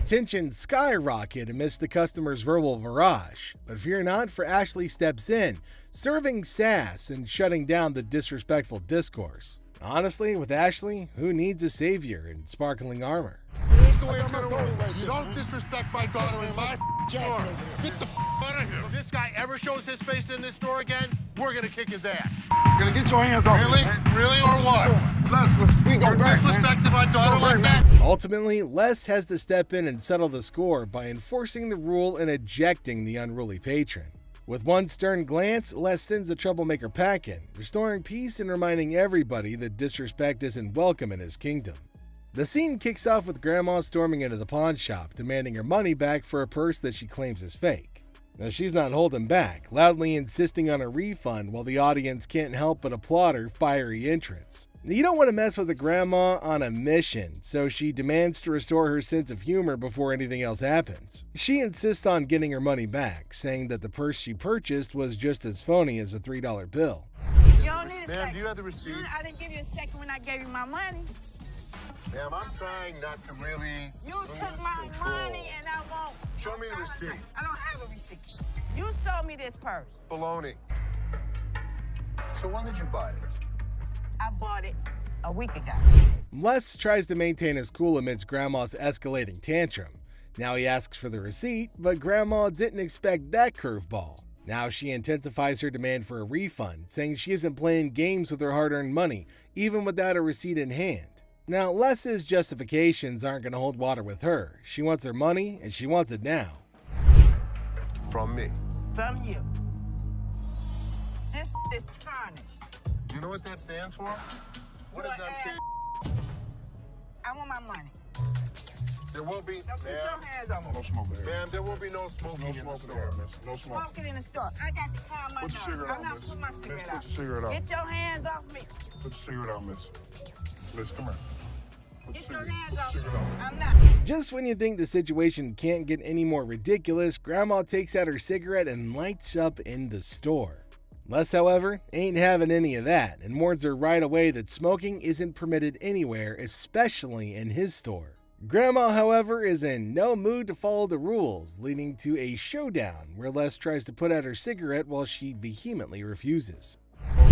Tensions skyrocket amidst the customer's verbal barrage, but fear not, for Ashley steps in, serving sass and shutting down the disrespectful discourse. Honestly, with Ashley, who needs a savior in sparkling armor? Here's the way it's gonna roll. You don't disrespect my daughter in my store. Get the out of here. If this guy ever shows his face in this store again, we're gonna kick his ass. Gonna get your hands off. Really? Really or what? We go back, disrespecting my daughter like that. Ultimately, Les has to step in and settle the score by enforcing the rule and ejecting the unruly patron. With one stern glance, Les sends the troublemaker packing, restoring peace and reminding everybody that disrespect isn't welcome in his kingdom. The scene kicks off with Grandma storming into the pawn shop, demanding her money back for a purse that she claims is fake. Now she's not holding back, loudly insisting on a refund while the audience can't help but applaud her fiery entrance. You don't want to mess with a grandma on a mission, so she demands to restore her sense of humor before anything else happens. She insists on getting her money back, saying that the purse she purchased was just as phony as a $3 bill. You don't need a second. Do you have the receipt? I didn't give you a second when I gave you my money. Ma'am, I'm trying not to really You took my money and I won't. Show me the receipt. I don't have a receipt. You sold me this purse. Baloney. So when did you buy it? I bought it a week ago. Les tries to maintain his cool amidst Grandma's escalating tantrum. Now he asks for the receipt, but Grandma didn't expect that curveball. Now she intensifies her demand for a refund, saying she isn't playing games with her hard-earned money, even without a receipt in hand. Now, Les's justifications aren't going to hold water with her. She wants her money, and she wants it now. From me. From you. This is tarnished. You know what that stands for? What does that stand? I want my money. There will be, Now put your hands on me. No smoking. ma'am, there will be no smoking in the store. No smoking. Smoking in the store. I got to calm my Put your cigarette I'm out, not miss. putting my Miss, cigarette put out. your cigarette out. Get your hands off me. Put your cigarette out, miss. Miss, come here. Get your hands off me. I'm not. Just when you think the situation can't get any more ridiculous, Grandma takes out her cigarette and lights up in the store. Les, however, ain't having any of that and warns her right away that smoking isn't permitted anywhere, especially in his store. Grandma, however, is in no mood to follow the rules, leading to a showdown where Les tries to put out her cigarette while she vehemently refuses.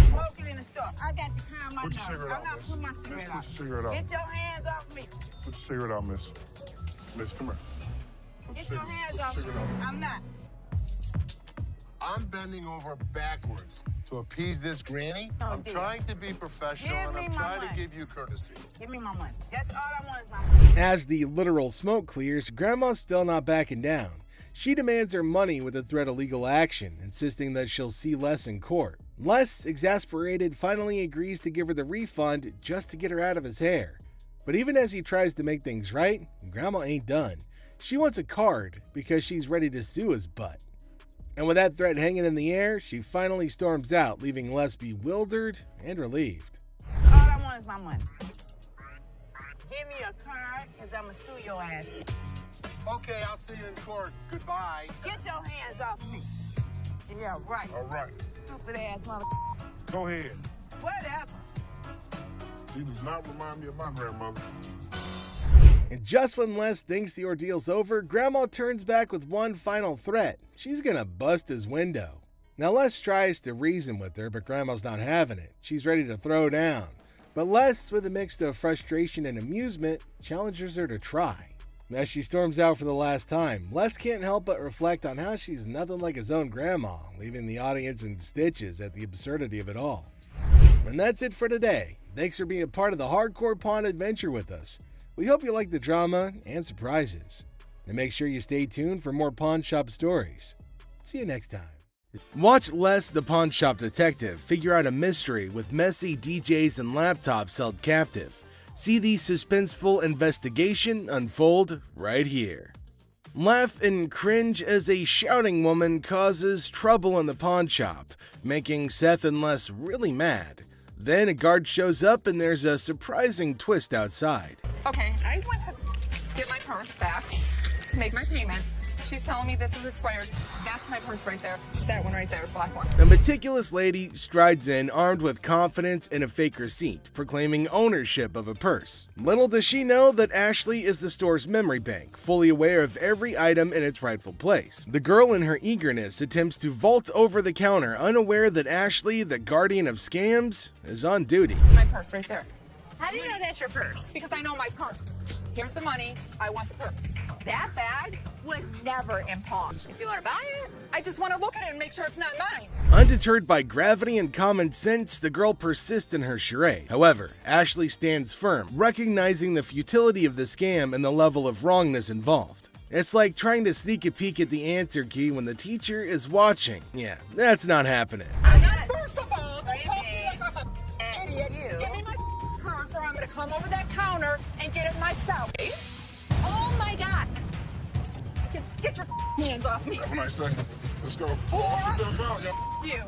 Smoking in the store. I got to calm my Put your nerves. cigarette I'm out, not miss. putting my Miss, cigarette put out. your cigarette out. Get your hands off me. Put your cigarette out, miss. Miss, come here. Get your hands off me. I'm not. I'm bending over backwards to appease this granny. Oh, I'm dear. trying to be professional Give and me I'm my trying to money. give you courtesy. Give me my money. That's all I want is my money. As the literal smoke clears, Grandma's still not backing down. She demands her money with the threat of legal action, insisting that she'll see Les in court. Les, exasperated, finally agrees to give her the refund just to get her out of his hair. But even as he tries to make things right, Grandma ain't done. She wants a card because she's ready to sue his butt. And with that threat hanging in the air, she finally storms out, leaving Les bewildered and relieved. All I want is my money. Give me a card, because I'm going to sue your ass. Okay, I'll see you in court. Goodbye. Get your hands off me. Yeah, right. All right. Stupid ass mother. Go ahead. Whatever. She does not remind me of my grandmother. And just when Les thinks the ordeal's over, Grandma turns back with one final threat. She's gonna bust his window. Now Les tries to reason with her, but Grandma's not having it. She's ready to throw down. But Les, with a mix of frustration and amusement, challenges her to try. As she storms out for the last time, Les can't help but reflect on how she's nothing like his own grandma, leaving the audience in stitches at the absurdity of it all. And that's it for today. Thanks for being a part of the Hardcore Pawn adventure with us. We hope you like the drama and surprises. And make sure you stay tuned for more pawn shop stories. See you next time. Watch Les the Pawn Shop Detective figure out a mystery with messy DJs and laptops held captive. See the suspenseful investigation unfold right here. Laugh and cringe as a shouting woman causes trouble in the pawn shop, making Seth and Les really mad. Then a guard shows up and there's a surprising twist outside. Okay, I went to get my purse back to make my payment. She's telling me this is expired. That's my purse right there. That one right there, the black one. A meticulous lady strides in armed with confidence and a fake receipt, proclaiming ownership of a purse. Little does she know that Ashley is the store's memory bank, fully aware of every item in its rightful place. The girl, in her eagerness, attempts to vault over the counter, unaware that Ashley, the guardian of scams, is on duty. It's my purse right there. How do you know that's your purse? Because I know my purse. Here's the money. I want the purse. That bag was never in pawn. If you want to buy it, I just want to look at it and make sure it's not mine. Undeterred by gravity and common sense, the girl persists in her charade. However, Ashley stands firm, recognizing the futility of the scam and the level of wrongness involved. It's like trying to sneak a peek at the answer key when the teacher is watching. Yeah, that's not happening. First of all, don't talk to me like I'm an idiot. Give me my purse or I'm going to come over that counter and get it myself. oh my God. Get your hands off me. Have a nice day. Let's go. Walk yourself out, yo. You.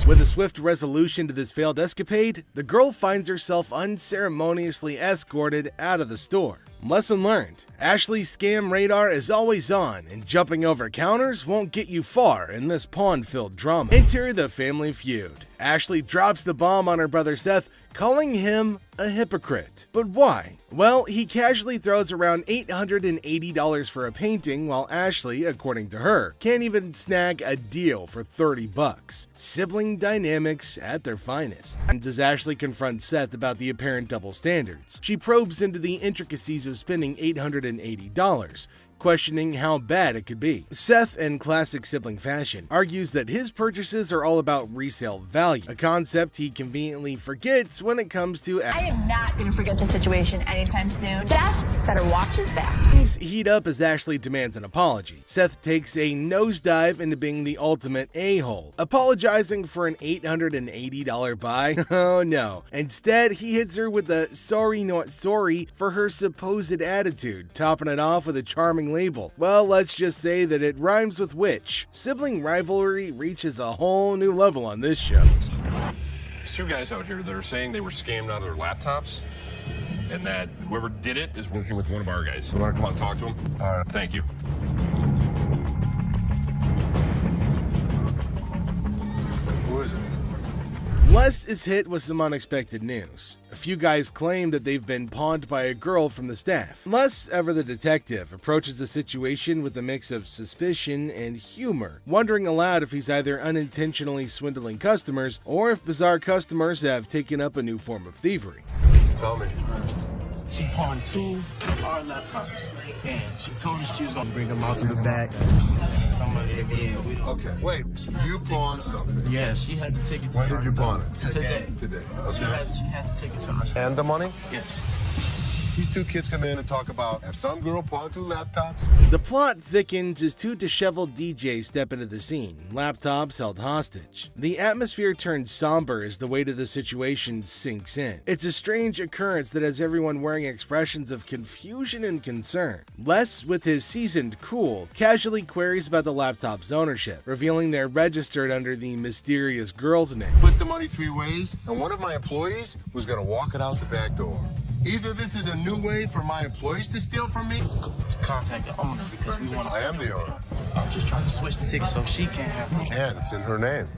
With a swift resolution to this failed escapade, the girl finds herself unceremoniously escorted out of the store. Lesson learned. Ashley's scam radar is always on, and jumping over counters won't get you far in this pawn-filled drama. Enter the family feud. Ashley drops the bomb on her brother Seth, calling him a hypocrite. But why? Well, he casually throws around $880 for a painting, while Ashley, according to her, can't even snag a deal for $30. Sibling dynamics at their finest. And as Ashley confronts Seth about the apparent double standards, she probes into the intricacies of spending $880, questioning how bad it could be. Seth, in classic sibling fashion, argues that his purchases are all about resale value, a concept he conveniently forgets when it comes to I am not going to forget the situation anytime soon. Best Better watch his back. Things heat up as Ashley demands an apology. Seth takes a nosedive into being the ultimate a-hole, apologizing for an $880 buy. Oh no. Instead, he hits her with a sorry not sorry for her supposed attitude, topping it off with a charming label. Well, let's just say that it rhymes with witch. Sibling rivalry reaches a whole new level on this show. There's two guys out here that are saying they were scammed out of their laptops, and that whoever did it is working with one of our guys. You want to come out and talk to him? All right. Thank you. Who is it? Les is hit with some unexpected news. A few guys claim that they've been pawned by a girl from the staff. Les, ever the detective, approaches the situation with a mix of suspicion and humor, wondering aloud if he's either unintentionally swindling customers or if bizarre customers have taken up a new form of thievery. Tell me. She pawned 2 of our laptops, and she told us she was gonna Bring them out to the back. some of it. Yeah, we don't. Okay, wait. You pawned something. Yes, she had to take it to When her did you pawn it? Today. Today. She Okay. had to take it to her. And the money? Yes. These two kids come in and talk about have some girl pawned 2 laptops. The plot thickens as 2 disheveled DJs step into the scene, laptops held hostage. The atmosphere turns somber as the weight of the situation sinks in. It's a strange occurrence that has everyone wearing expressions of confusion and concern. Les, with his seasoned cool, casually queries about the laptop's ownership, revealing they're registered under the mysterious girl's name. Split the money 3 ways, and one of my employees was gonna walk it out the back door. Either this is a new way for my employees to steal from me. To contact the owner because we want to. I am the owner. I'm just trying to switch the ticket so she can't have them. And it's in her name.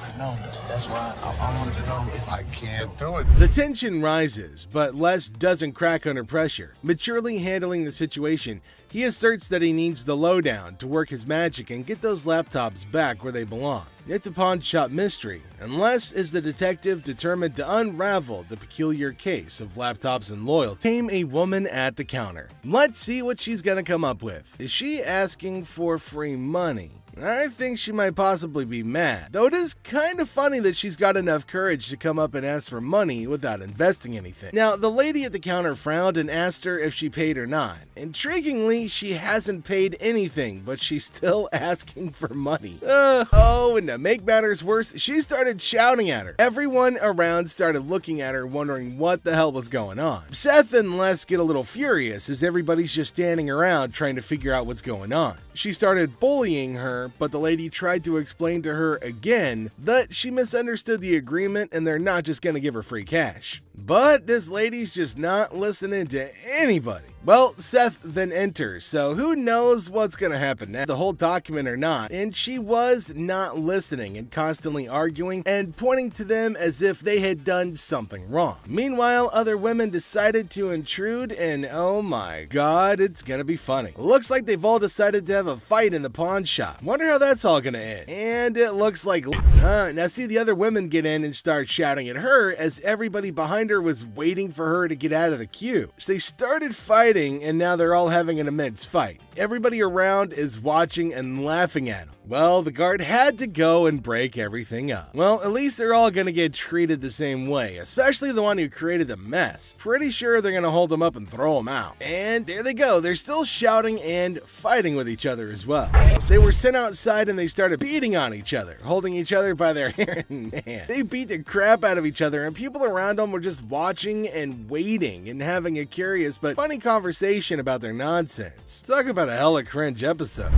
I know. That's why I wanted to know if I can't do it. The tension rises, but Les doesn't crack under pressure. Maturely handling the situation, he asserts that he needs the lowdown to work his magic and get those laptops back where they belong. It's a pawn shop mystery, and Les is the detective determined to unravel the peculiar case of laptops and loyalty. Tame a woman at the counter. Let's see what she's gonna come up with. Is she asking for free money? I think she might possibly be mad, though it is kind of funny that she's got enough courage to come up and ask for money without investing anything. Now, the lady at the counter frowned and asked her if she paid or not. Intriguingly, she hasn't paid anything, but she's still asking for money. And to make matters worse, she started shouting at her. Everyone around started looking at her, wondering what the hell was going on. Seth and Les get a little furious as everybody's just standing around trying to figure out what's going on. She started bullying her, but the lady tried to explain to her again that she misunderstood the agreement and they're not just gonna give her free cash. But this lady's just not listening to anybody. Well, Seth then enters, so who knows what's gonna happen next, the whole document or not, and she was not listening and constantly arguing and pointing to them as if they had done something wrong. Meanwhile, other women decided to intrude, and oh my god, it's gonna be funny. Looks like they've all decided to have a fight in the pawn shop. Wonder how that's all gonna end. And it looks like now see the other women get in and start shouting at her as everybody behind her was waiting for her to get out of the queue. So they started fighting, and now they're all having an immense fight. Everybody around is watching and laughing at them. Well, the guard had to go and break everything up. Well, at least they're all gonna get treated the same way, especially the one who created the mess. Pretty sure they're gonna hold him up and throw him out. And there they go, they're still shouting and fighting with each other as well. So they were sent outside and they started beating on each other, holding each other by their hair. Man, they beat the crap out of each other, and people around them were just watching and waiting and having a curious but funny conversation about their nonsense. Talk about a hella cringe episode.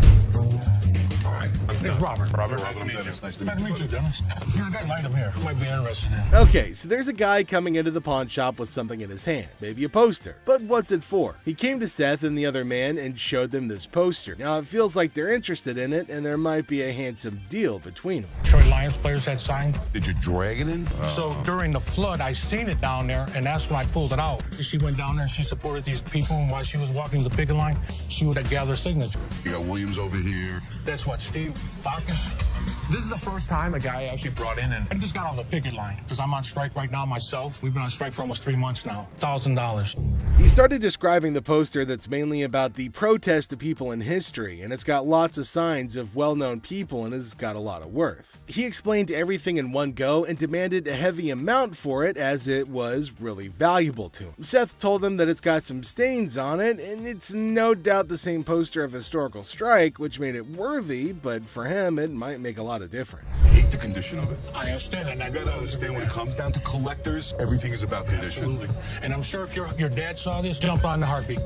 It's Robert. Nice to meet you. Nice to meet you, Dennis. Yeah, I got an item here. Might be interested in. Okay, so there's a guy coming into the pawn shop with something in his hand, maybe a poster. But what's it for? He came to Seth and the other man and showed them this poster. Now it feels like they're interested in it and there might be a handsome deal between them. Detroit Lions players had signed. Did you drag it in? So during the flood, I seen it down there, and that's when I pulled it out. She went down there and she supported these people, and while she was walking the picket line, she would gather signatures. You got Williams over here. That's what, Steve? Farkas, this is the first time a guy actually brought in, and I just got on the picket line because I'm on strike right now myself. We've been on strike for almost 3 months now. $1,000. He started describing the poster that's mainly about the protest of people in history, and it's got lots of signs of well-known people and has got a lot of worth. He explained everything in one go and demanded a heavy amount for it as it was really valuable to him. Seth told him that it's got some stains on it, and it's no doubt the same poster of historical strike, which made it worthy, but for him it might make a lot of difference. Hate the condition of it. I understand that. And You gotta understand when it comes down to collectors, everything is about condition. Absolutely. And I'm sure if your dad saw this, jump on the heartbeat.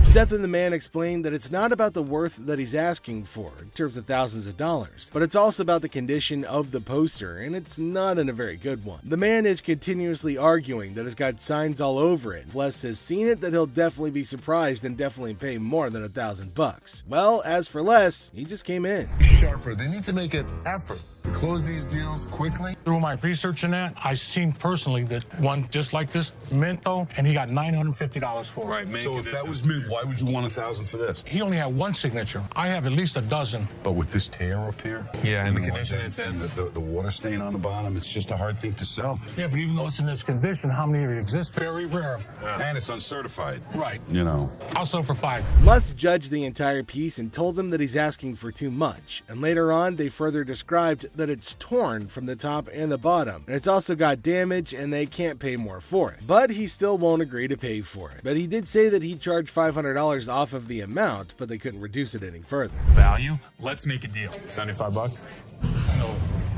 Seth and the man explained that it's not about the worth that he's asking for, in terms of thousands of dollars, but it's also about the condition of the poster, and it's not in a very good one. The man is continuously arguing that it's got signs all over it. If Les has seen it, that he'll definitely be surprised and definitely pay more than $1,000. Well, as for Les, he just came in. Sharper, they need to make an effort to close these deals quickly. Through my research in that, I seen personally that one just like this, Minto, and he got $950 for it. Right, man. So if that was mint, why would you want $1,000 for this? He only had one signature. I have at least a dozen. But with this tear up here, Yeah, and the and condition it's in, the water stain on the bottom, it's just a hard thing to sell. Yeah, but even though it's in this condition, how many of it exist? Very rare. And it's uncertified. Right. You know. I'll sell for $5. Les judged the entire piece and told him that he's asking for too much, and later on they further described that it's torn from the top and the bottom, and it's also got damage and they can't pay more for it. But he still won't agree to pay for it. But he did say that he'd charge $500 off of the amount, but they couldn't reduce it any further. Value? Let's make a deal. $75?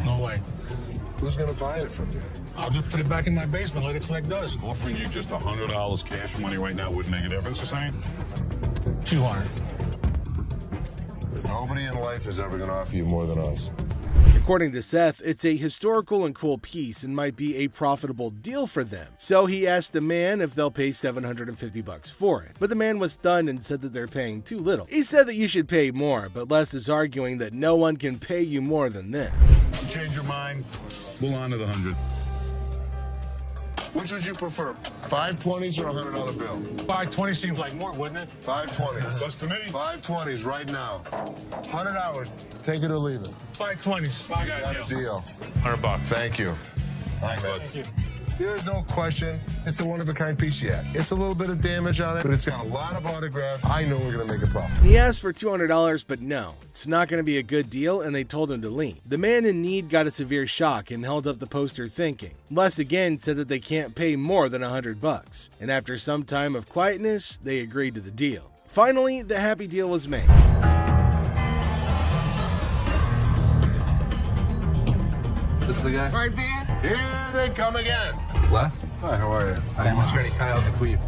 No way. Who's gonna buy it from you? I'll just put it back in my basement, let it collect dust. Offering you just $100 cash money right now wouldn't make a difference, you're saying? 200. Nobody in life is ever gonna offer you more than us. According to Seth, it's a historical and cool piece and might be a profitable deal for them. So he asked the man if they'll pay $750 for it. But the man was stunned and said that they're paying too little. He said that you should pay more, but Les is arguing that no one can pay you more than this. You change your mind, we'll honor the 100. Which would you prefer, 520s or a $100 bill? 520 seems like more, wouldn't it? 520s. That's to me. 520s right now. $100. Take it or leave it. 520s. Got a deal. $100. Thank you. All right, man. Thank you. There's no question. It's a one-of-a-kind piece yet. It's a little bit of damage on it, but it's got a lot of autographs. I know we're going to make a profit. He asked for $200, but no, it's not going to be a good deal, and they told him to leave. The man in need got a severe shock and held up the poster thinking. Les again said that they can't pay more than $100, and after some time of quietness, they agreed to the deal. Finally, the happy deal was made. This is the guy? Right there. Here they come again. Les? Hi, how are you? I'm attorney Kyle DeQueef.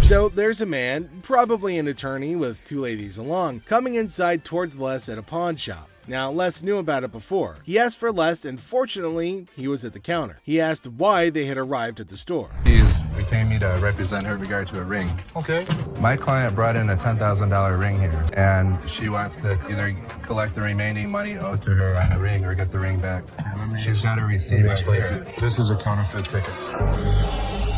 So there's a man, probably an attorney with two ladies along, coming inside towards Les at a pawn shop. Now, Les knew about it before. He asked for Les, and fortunately, he was at the counter. He asked why they had arrived at the store. She's retained me to represent her regard to a ring. Okay. My client brought in a $10,000 ring here, and she wants to either collect the remaining money owed to her on the ring or get the ring back. She's got a receipt. Let me right explain here. to you. This is a counterfeit ticket.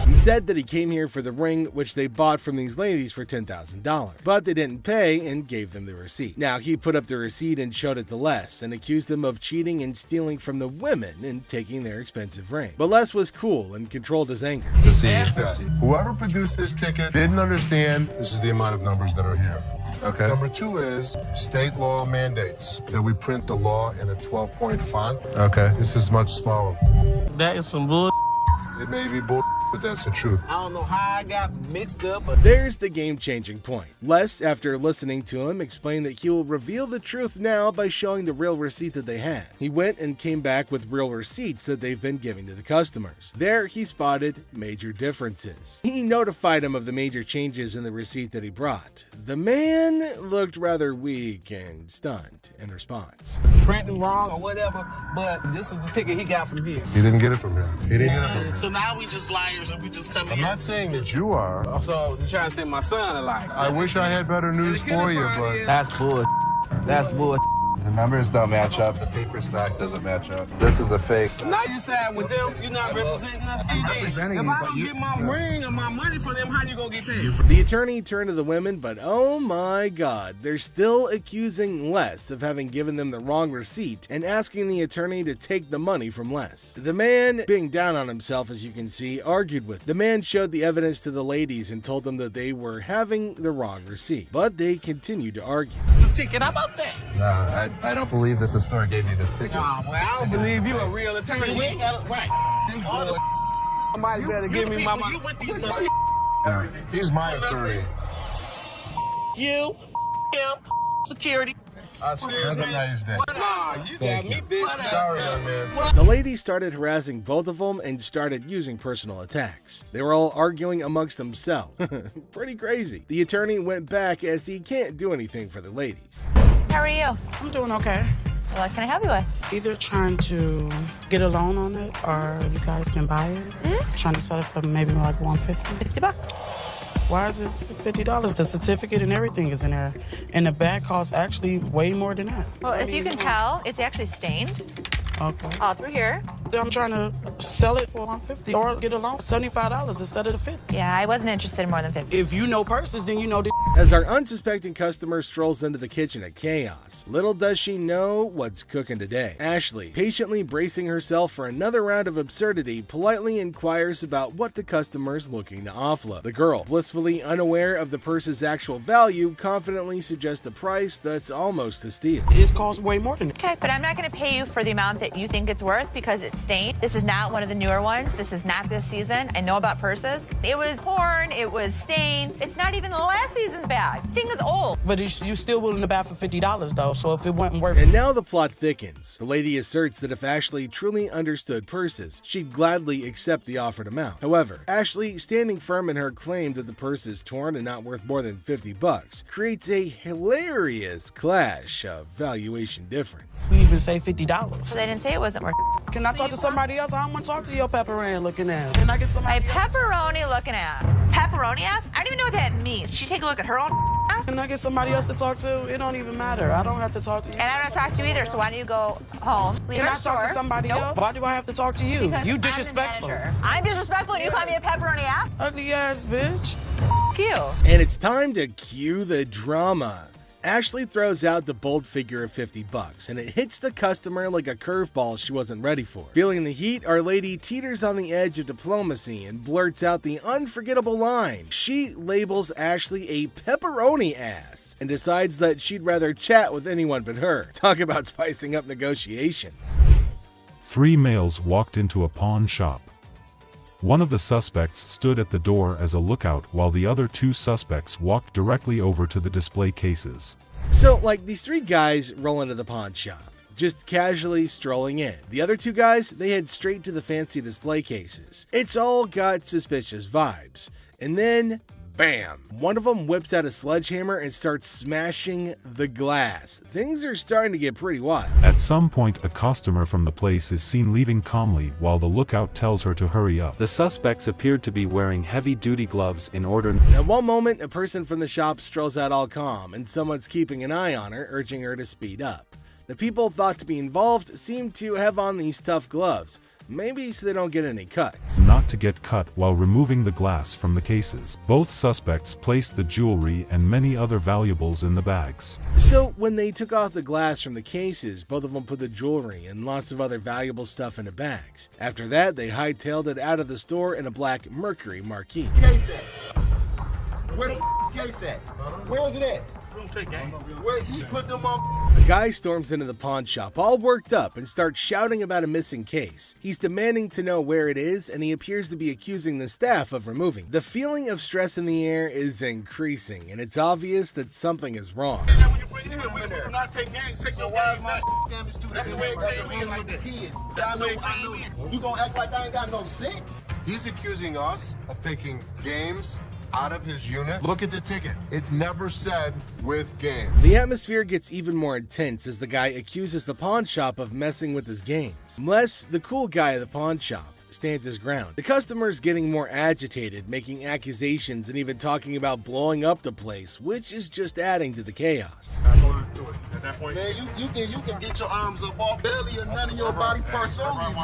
He said that he came here for the ring, which they bought from these ladies for $10,000, but they didn't pay and gave them the receipt. Now, he put up the receipt and showed it to Les and accused them of cheating and stealing from the women and taking their expensive ring. But Les was cool and controlled his anger. Whoever produced this ticket didn't understand this is the amount of numbers that are here. Okay. Number two is state law mandates that we print the law in a 12-point font. Okay. This is much smaller. That is some bull. It may be bull, but that's the truth. I don't know how I got mixed up, but There's the game-changing point. Les, after listening to him, explained that he will reveal the truth now by showing the real receipt that they had. He went and came back with real receipts that they've been giving to the customers. There, he spotted major differences. He notified him of the major changes in the receipt that he brought. The man looked rather weak and stunned in response. printing wrong or whatever, but this is the ticket he got from here. He didn't get it from him. He didn't get it from him. So now we just liars and we just come in. I'm not saying that you are. So you trying to say my son a liar? I wish I had better news for you, but That's bull. That's bull. The numbers don't match up. The paper stack doesn't match up. This is a fake. Now you side with them. You're not representing us. If I don't get my ring or my money for them, how you gonna get paid? The attorney turned to the women, but oh my god, they're still accusing Les of having given them the wrong receipt and asking the attorney to take the money from Les. The man, being down on himself as you can see, argued with. The man showed the evidence to the ladies and told them that they were having the wrong receipt, but they continued to argue. Ticket, how about that? No, I don't believe that the store gave you this ticket. Nah, well, I don't believe you a real attorney. We ain't got right. This boy, somebody better give me my money. He's my attorney. You, him, security. Have a nice day. Nah, you got me, bitch. Sorry, young man. The ladies started harassing both of them and started using personal attacks. They were all arguing amongst themselves. Pretty crazy. The attorney went back as he can't do anything for the ladies. How are you? I'm doing okay. What can I help you with? Either trying to get a loan on it or you guys can buy it. Trying to sell it for maybe like $150. $50. Why is it $50? The certificate and everything is in there. And the bag costs actually way more than that. Well, if you can tell, it's actually stained Okay. all through here. I'm trying to sell it for $150 or get a loan for $75 instead of the $50. Yeah, I wasn't interested in more than 50. If you know purses, then you know the As our unsuspecting customer strolls into the kitchen at Chaos, little does she know what's cooking today. Ashley, patiently bracing herself for another round of absurdity, politely inquires about what the customer's looking to offload. The girl, blissfully unaware of the purse's actual value, confidently suggests a price that's almost a steal. It costs way more than that. Okay, but I'm not going to pay you for the amount that you think it's worth because it's stained. This is not one of the newer ones. This is not this season. I know about purses. It was torn. It was stained. It's not even the last season's bag. The thing is old. But you still willing to buy for $50 though, so if it wasn't worth it. And now the plot thickens. The lady asserts that if Ashley truly understood purses, she'd gladly accept the offered amount. However, Ashley, standing firm in her claim that the purse is torn and not worth more than $50, creates a hilarious clash of valuation difference. We even say $50. So they didn't say it wasn't worth it. Can I talk to somebody else? I don't want to talk to your pepperoni looking ass. Can I get somebody My pepperoni looking at. Pepperoni ass? I don't even know what that means. She take a look at her own ass? Can I get somebody else to talk to? It don't even matter. I don't have to talk to you. And I don't talk to you either, so why don't you go home, leave Can our I store? talk to somebody else? Why do I have to talk to you? Because You I'm the disrespectful. manager. I'm disrespectful and you call me a pepperoni ass? Ugly ass bitch. F you. And it's time to cue the drama. Ashley throws out the bold figure of $50, and it hits the customer like a curveball she wasn't ready for. Feeling the heat, our lady teeters on the edge of diplomacy and blurts out the unforgettable line. She labels Ashley a pepperoni ass and decides that she'd rather chat with anyone but her. Talk about spicing up negotiations. 3 males walked into a pawn shop. One of the suspects stood at the door as a lookout while the other 2 suspects walked directly over to the display cases. So, like, these 3 guys roll into the pawn shop, just casually strolling in. The other 2 guys, they head straight to the fancy display cases. It's all got suspicious vibes. And then, bam! One of them whips out a sledgehammer and starts smashing the glass. Things are starting to get pretty wild. At some point, a customer from the place is seen leaving calmly while the lookout tells her to hurry up. The suspects appeared to be wearing heavy-duty gloves in order. At one moment, a person from the shop strolls out all calm, and someone's keeping an eye on her, urging her to speed up. The people thought to be involved seem to have on these tough gloves, maybe so they don't get any cuts. Not to get cut while removing the glass from the cases. Both suspects placed the jewelry and many other valuables in the bags. So when they took off the glass from the cases, both of them put the jewelry and lots of other valuable stuff into bags. After that, they hightailed it out of the store in a black Mercury Marquis. Case at? Where the case at? Where is it at? Where he put them on? A guy storms into the pawn shop all worked up and starts shouting about a missing case. He's demanding to know where it is, and he appears to be accusing the staff of removing. The feeling of stress in the air is increasing, and it's obvious that something is wrong. Not take gangs, take your wife, my damage to that's the way it like the kids. You gonna act like I ain't got no sense? He's accusing us of taking games out of his unit. Look at the ticket. It never said with game. The atmosphere gets even more intense as the guy accuses the pawn shop of messing with his games. Les, the cool guy at the pawn shop, stands his ground. The customer's getting more agitated, making accusations and even talking about blowing up the place, which is just adding to the chaos. at that point. Man, you can get your arms up off belly and none of your body parts on you, bro.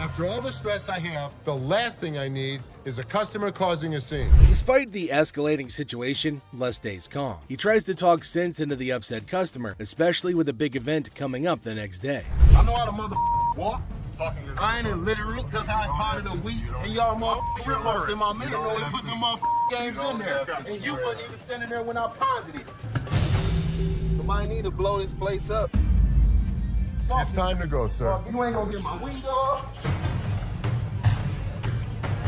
After all the stress I have, the last thing I need is a customer causing a scene. Despite the escalating situation, Les stays calm. He tries to talk sense into the upset customer, especially with a big event coming up the next day. I know how to walk. I ain't illiterate because I ain't part of the week. And y'all motherfuckers in my middle only put them games in there. And you wasn't even standing there when I positive. Somebody need to blow this place up. It's time to go, sir. You ain't gonna get my weed off.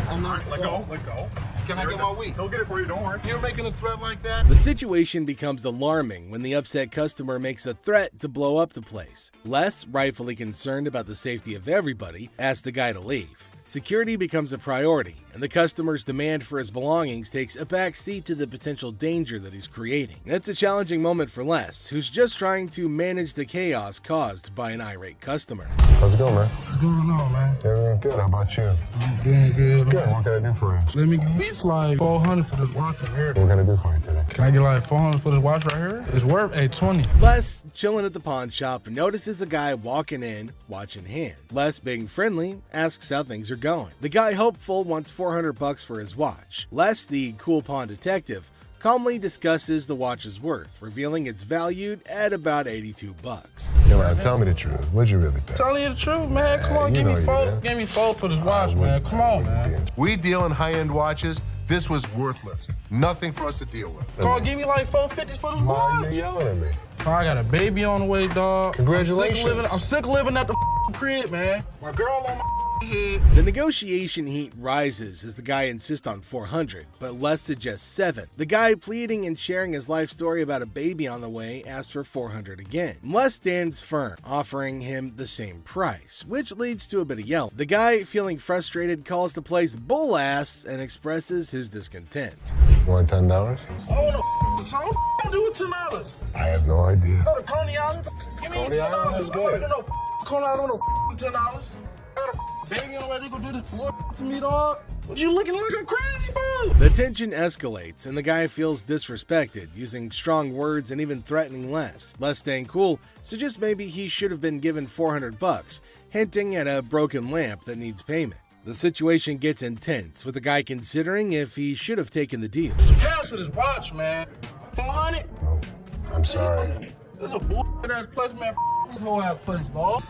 I'm not. Let go. Can I get my weed? He'll get it for you, don't worry. You're making a threat like that? The situation becomes alarming when the upset customer makes a threat to blow up the place. Les, rightfully concerned about the safety of everybody, asks the guy to leave. Security becomes a priority, and the customer's demand for his belongings takes a back seat to the potential danger that he's creating. It's a challenging moment for Les, who's just trying to manage the chaos caused by an irate customer. How's it going, man? What's going on, man? Everything good. How about you? I'm doing good. Good. What can I do for you? Let me get at least like $400 for this watch right here. What can I do for you today? Can I get like $400 for this watch right here? It's worth $820. Les, chilling at the pawn shop, notices a guy walking in, watch in hand. Les, being friendly, asks how things are going. The guy, hopeful, wants $400 for his watch. Les, the cool pawn detective, calmly discusses the watch's worth, revealing it's valued at about $82. Come on, tell me the truth. What'd you really pay? Telling you the truth, man. Come on, give me $4. Give me $4 for this watch, man. Come on, man. We deal in high-end watches. This was worthless. Nothing for us to deal with. Come on, give me like $450 for this Why watch. are you yelling at me? I got a baby on the way, dog. Congratulations. I'm sick of living at the crib, man. My girl on my head. The negotiation heat rises as the guy insists on $400, but Les suggests $7. The guy, pleading and sharing his life story about a baby on the way, asks for $400 again. Les stands firm, offering him the same price, which leads to a bit of yelling. The guy, feeling frustrated, calls the place bull ass and expresses his discontent. You want $10? Oh, no, so what do with $10? I have no idea. Go to Coney Island. Give me Coney Island is $10. good. No, Coney Island, no $10. Got a baby on the way to go do this to me, dog. What you looking like a crazy fool? The tension escalates, and the guy feels disrespected, using strong words and even threatening Les. Les, staying cool, suggests maybe he should have been given $400, hinting at a broken lamp that needs payment. The situation gets intense, with the guy considering if he should have taken the deal. Cash for this watch, man. 400? I'm sorry. This is a bullshit ass place, man. This whole ass place, dog.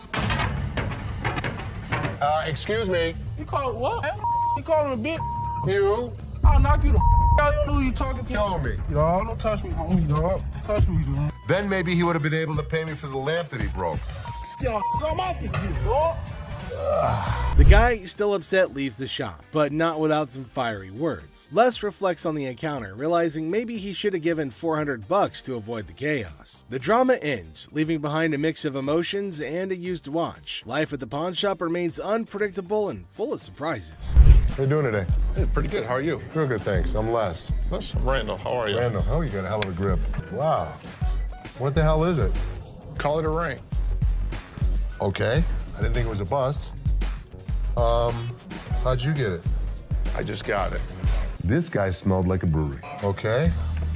Excuse me. You call it what? You calling a bitch? You? I'll knock you the out. You don't know who you talking to. Tell me. Dog, don't touch me, homie, dog. Touch me, dog. Then maybe he would have been able to pay me for the lamp that he broke. Yo, I'm off you, dog. The guy, still upset, leaves the shop, but not without some fiery words. Les reflects on the encounter, realizing maybe he should have given $400 to avoid the chaos. The drama ends, leaving behind a mix of emotions and a used watch. Life at the pawn shop remains unpredictable and full of surprises. How you doing today? Hey, pretty good. How are you? Real good, thanks. I'm Les. Listen, Randall, how are you? Randall, oh, you got a hell of a grip. Wow. What the hell is it? Call it a ring. Okay. I didn't think it was a bus. How'd you get it? I just got it. This guy smelled like a brewery. Okay.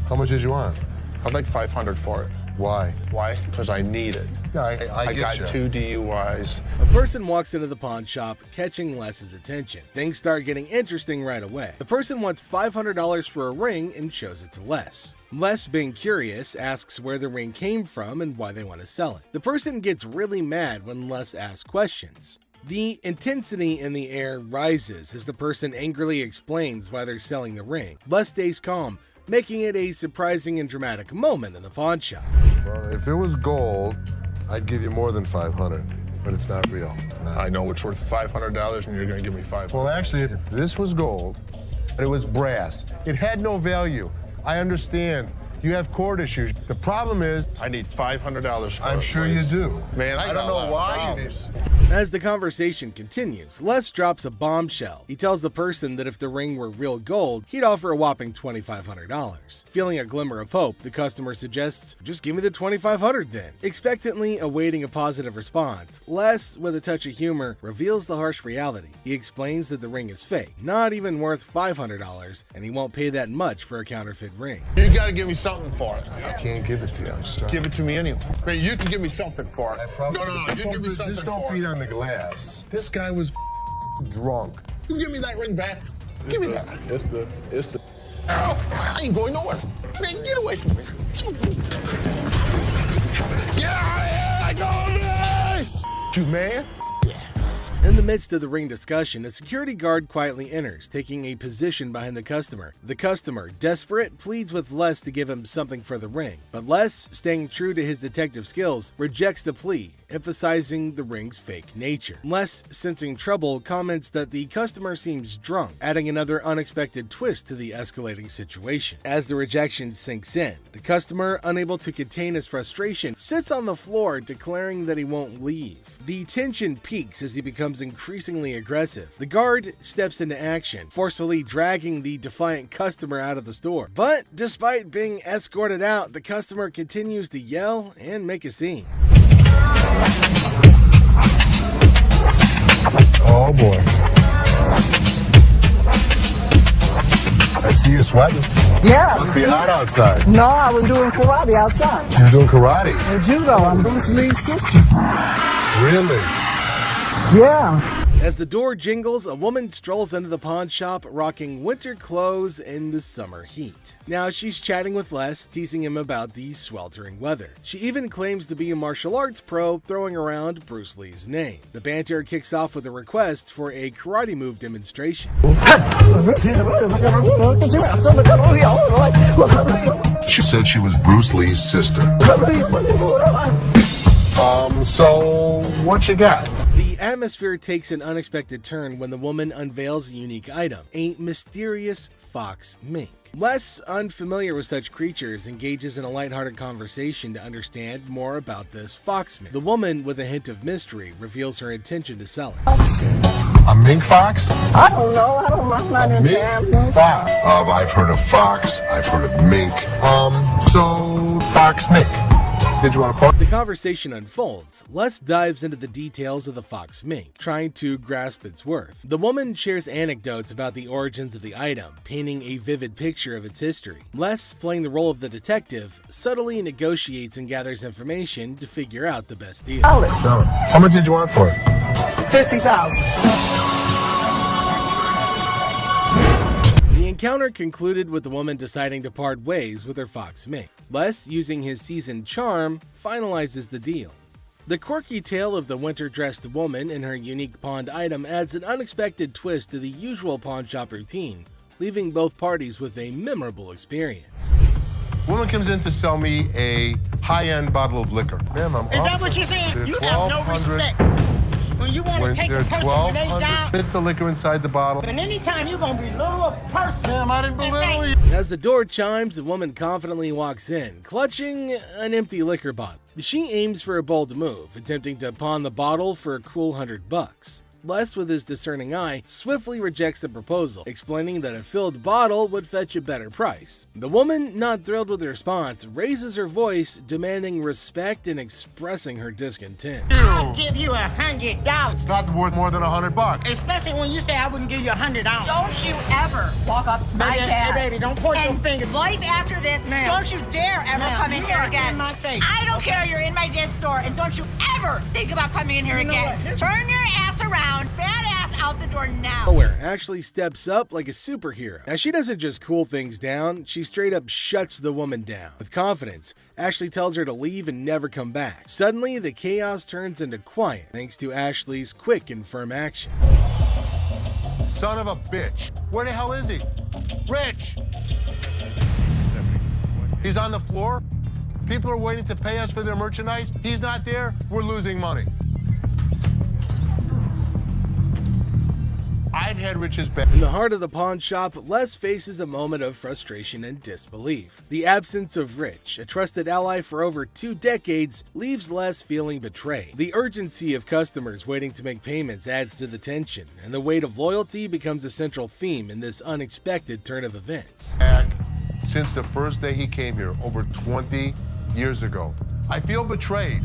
How much did you want? I'd like $500 for it. Why? Why? Because I need it. Yeah, I got get 2 DUIs. A person walks into the pawn shop, catching Les's attention. Things start getting interesting right away. The person wants $500 for a ring and shows it to Les. Les, being curious, asks where the ring came from and why they want to sell it. The person gets really mad when Les asks questions. The intensity in the air rises as the person angrily explains why they're selling the ring. Les stays calm, making it a surprising and dramatic moment in the pawn shop. Well, if it was gold, I'd give you more than $500, but it's not real. I know it's worth $500 and you're gonna give me $500. Well, actually, if this was gold, and it was brass, it had no value. I understand. You have court issues. The problem is... I need $500 for it. I'm sure you do. Man, I don't know why you need... As the conversation continues, Les drops a bombshell. He tells the person that if the ring were real gold, he'd offer a whopping $2,500. Feeling a glimmer of hope, the customer suggests, just give me the $2,500 then. Expectantly awaiting a positive response, Les, with a touch of humor, reveals the harsh reality. He explains that the ring is fake, not even worth $500, and he won't pay that much for a counterfeit ring. You gotta give me something for it. I can't give it to you. I'm sorry. Give it to me anyway. Man, you can give me something for it. No, you give me something Just don't for beat it. on the glass. This guy was drunk. You give me that ring back. Give me that. It's the. I ain't going nowhere. Man, get away from me. Yeah, I go, man. You man. In the midst of the ring discussion, a security guard quietly enters, taking a position behind the customer. The customer, desperate, pleads with Les to give him something for the ring, but Les, staying true to his detective skills, rejects the plea, emphasizing the ring's fake nature. Les, sensing trouble, comments that the customer seems drunk, adding another unexpected twist to the escalating situation. As the rejection sinks in, the customer, unable to contain his frustration, sits on the floor, declaring that he won't leave. The tension peaks as he becomes increasingly aggressive. The guard steps into action, forcefully dragging the defiant customer out of the store. But despite being escorted out, the customer continues to yell and make a scene. Oh boy. I see you sweating. Yeah. Must be hot outside. No, I was doing karate outside. You're doing karate? And judo. I'm Bruce Lee's sister. Really? Yeah. As the door jingles, a woman strolls into the pawn shop rocking winter clothes in the summer heat. Now she's chatting with Les, teasing him about the sweltering weather. She even claims to be a martial arts pro, throwing around Bruce Lee's name. The banter kicks off with a request for a karate move demonstration. She said she was Bruce Lee's sister. So what you got? The atmosphere takes an unexpected turn when the woman unveils a unique item, a mysterious fox mink. Les, unfamiliar with such creatures, engages in a lighthearted conversation to understand more about this fox mink. The woman, with a hint of mystery, reveals her intention to sell it. A mink fox? I don't know. I'm not into animals. Fox. I've heard of fox. I've heard of mink. So fox mink. Did you want to post? As the conversation unfolds, Les dives into the details of the fox mink, trying to grasp its worth. The woman shares anecdotes about the origins of the item, painting a vivid picture of its history. Les, playing the role of the detective, subtly negotiates and gathers information to figure out the best deal. Sell it. How much did you want for it? $50,000. The encounter concluded with the woman deciding to part ways with her fox mink. Les, using his seasoned charm, finalizes the deal. The quirky tale of the winter-dressed woman and her unique pawned item adds an unexpected twist to the usual pawn shop routine, leaving both parties with a memorable experience. Woman comes in to sell me a high-end bottle of liquor. Ma'am, I'm Is that what you're saying? You have no respect. When you want to take a person when they die, fit the liquor inside the bottle. and anytime you're going to belittle a person. Ma'am, I didn't belittle you. As the door chimes, the woman confidently walks in, clutching an empty liquor bottle. She aims for a bold move, attempting to pawn the bottle for a cool $100. Les, with his discerning eye, swiftly rejects the proposal, explaining that a filled bottle would fetch a better price. The woman, not thrilled with the response, raises her voice, demanding respect and expressing her discontent. I'll give you $100. It's not worth more than $100. Especially when you say I wouldn't give you $100. Don't you ever walk up to my Baby, dad. hey, baby, don't point your finger. Life after this, Ma'am. don't you dare ever Ma'am, come in you here are again. in my face. I don't care. You're in my dad's store, and don't you ever think about coming in here You know again. what? Turn your ass around, badass out the door now. Nowhere, Ashley steps up like a superhero. Now, she doesn't just cool things down, she straight up shuts the woman down. With confidence, Ashley tells her to leave and never come back. Suddenly, the chaos turns into quiet thanks to Ashley's quick and firm action. Son of a bitch. Where the hell is he? Rich! He's on the floor. People are waiting to pay us for their merchandise. He's not there. We're losing money. I'd had Rich's back. In the heart of the pawn shop, Les faces a moment of frustration and disbelief. The absence of Rich, a trusted ally for over 2 decades, leaves Les feeling betrayed. The urgency of customers waiting to make payments adds to the tension, and the weight of loyalty becomes a central theme in this unexpected turn of events. Since the first day he came here, over 20 years ago. I feel betrayed.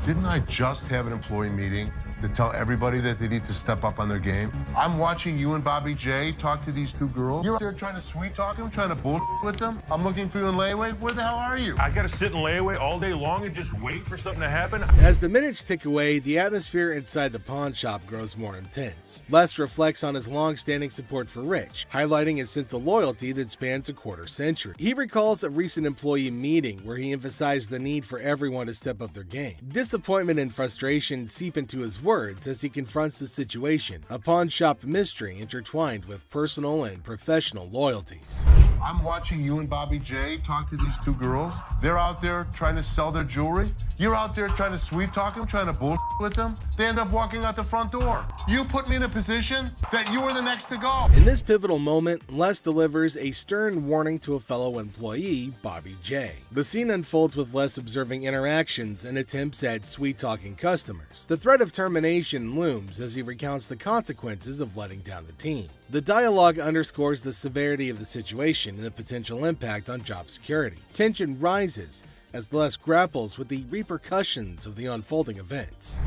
Didn't I just have an employee meeting to tell everybody that they need to step up on their game? I'm watching you and Bobby J talk to these 2 girls. You're out there trying to sweet talk them, trying to bullshit with them. I'm looking for you in layaway. Where the hell are you? I gotta sit in layaway all day long and just wait for something to happen? As the minutes tick away, the atmosphere inside the pawn shop grows more intense. Les reflects on his long-standing support for Rich, highlighting his sense of loyalty that spans a quarter century. He recalls a recent employee meeting where he emphasized the need for everyone to step up their game. Disappointment and frustration seep into his words as he confronts the situation, a pawn shop mystery intertwined with personal and professional loyalties. I'm watching you and Bobby J talk to these 2 girls. They're out there trying to sell their jewelry. You're out there trying to sweet talk them, trying to bullshit with them. They end up walking out the front door. You put me in a position that you were the next to go. In this pivotal moment, Les delivers a stern warning to a fellow employee, Bobby J. The scene unfolds with Les observing interactions and attempts at sweet-talking customers. The threat of termination looms as he recounts the consequences of letting down the team. The dialogue underscores the severity of the situation and the potential impact on job security. Tension rises as Les grapples with the repercussions of the unfolding events.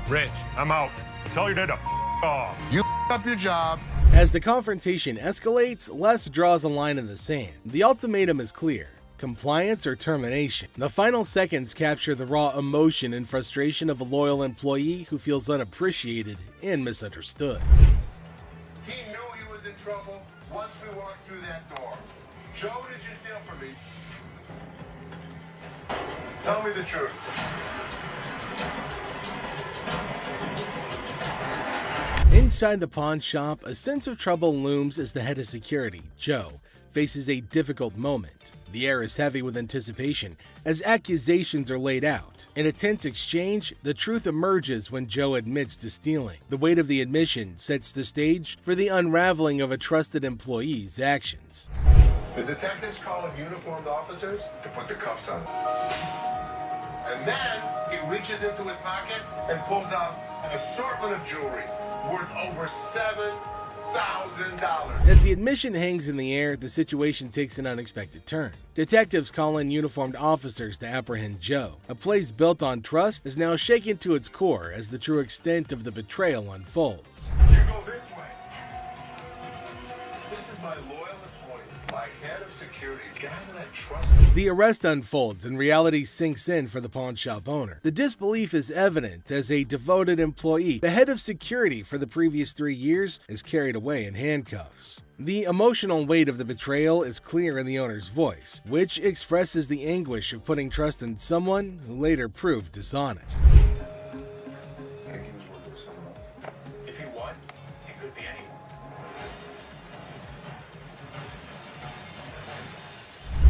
Rich, I'm out. Tell your dad to off. You up your job. As the confrontation escalates, Les draws a line in the sand. The ultimatum is clear: compliance or termination. The final seconds capture the raw emotion and frustration of a loyal employee who feels unappreciated and misunderstood. He knew he was in trouble once we walked through that door. Joe, what did you steal from me? Tell me the truth. Inside the pawn shop, a sense of trouble looms as the head of security, Joe, faces a difficult moment. The air is heavy with anticipation as accusations are laid out. In a tense exchange, the truth emerges when Joe admits to stealing. The weight of the admission sets the stage for the unraveling of a trusted employee's actions. The detectives call in uniformed officers to put the cuffs on. And then he reaches into his pocket and pulls out an assortment of jewelry worth over $7,000. As the admission hangs in the air, the situation takes an unexpected turn. Detectives call in uniformed officers to apprehend Joe. A place built on trust is now shaken to its core as the true extent of the betrayal unfolds. You go this way. This is my loyalist point, my head of security, guy that I trust. The arrest unfolds and reality sinks in for the pawn shop owner. The disbelief is evident as a devoted employee, the head of security for the previous 3 years, is carried away in handcuffs. The emotional weight of the betrayal is clear in the owner's voice, which expresses the anguish of putting trust in someone who later proved dishonest. If he was, it could be anyone.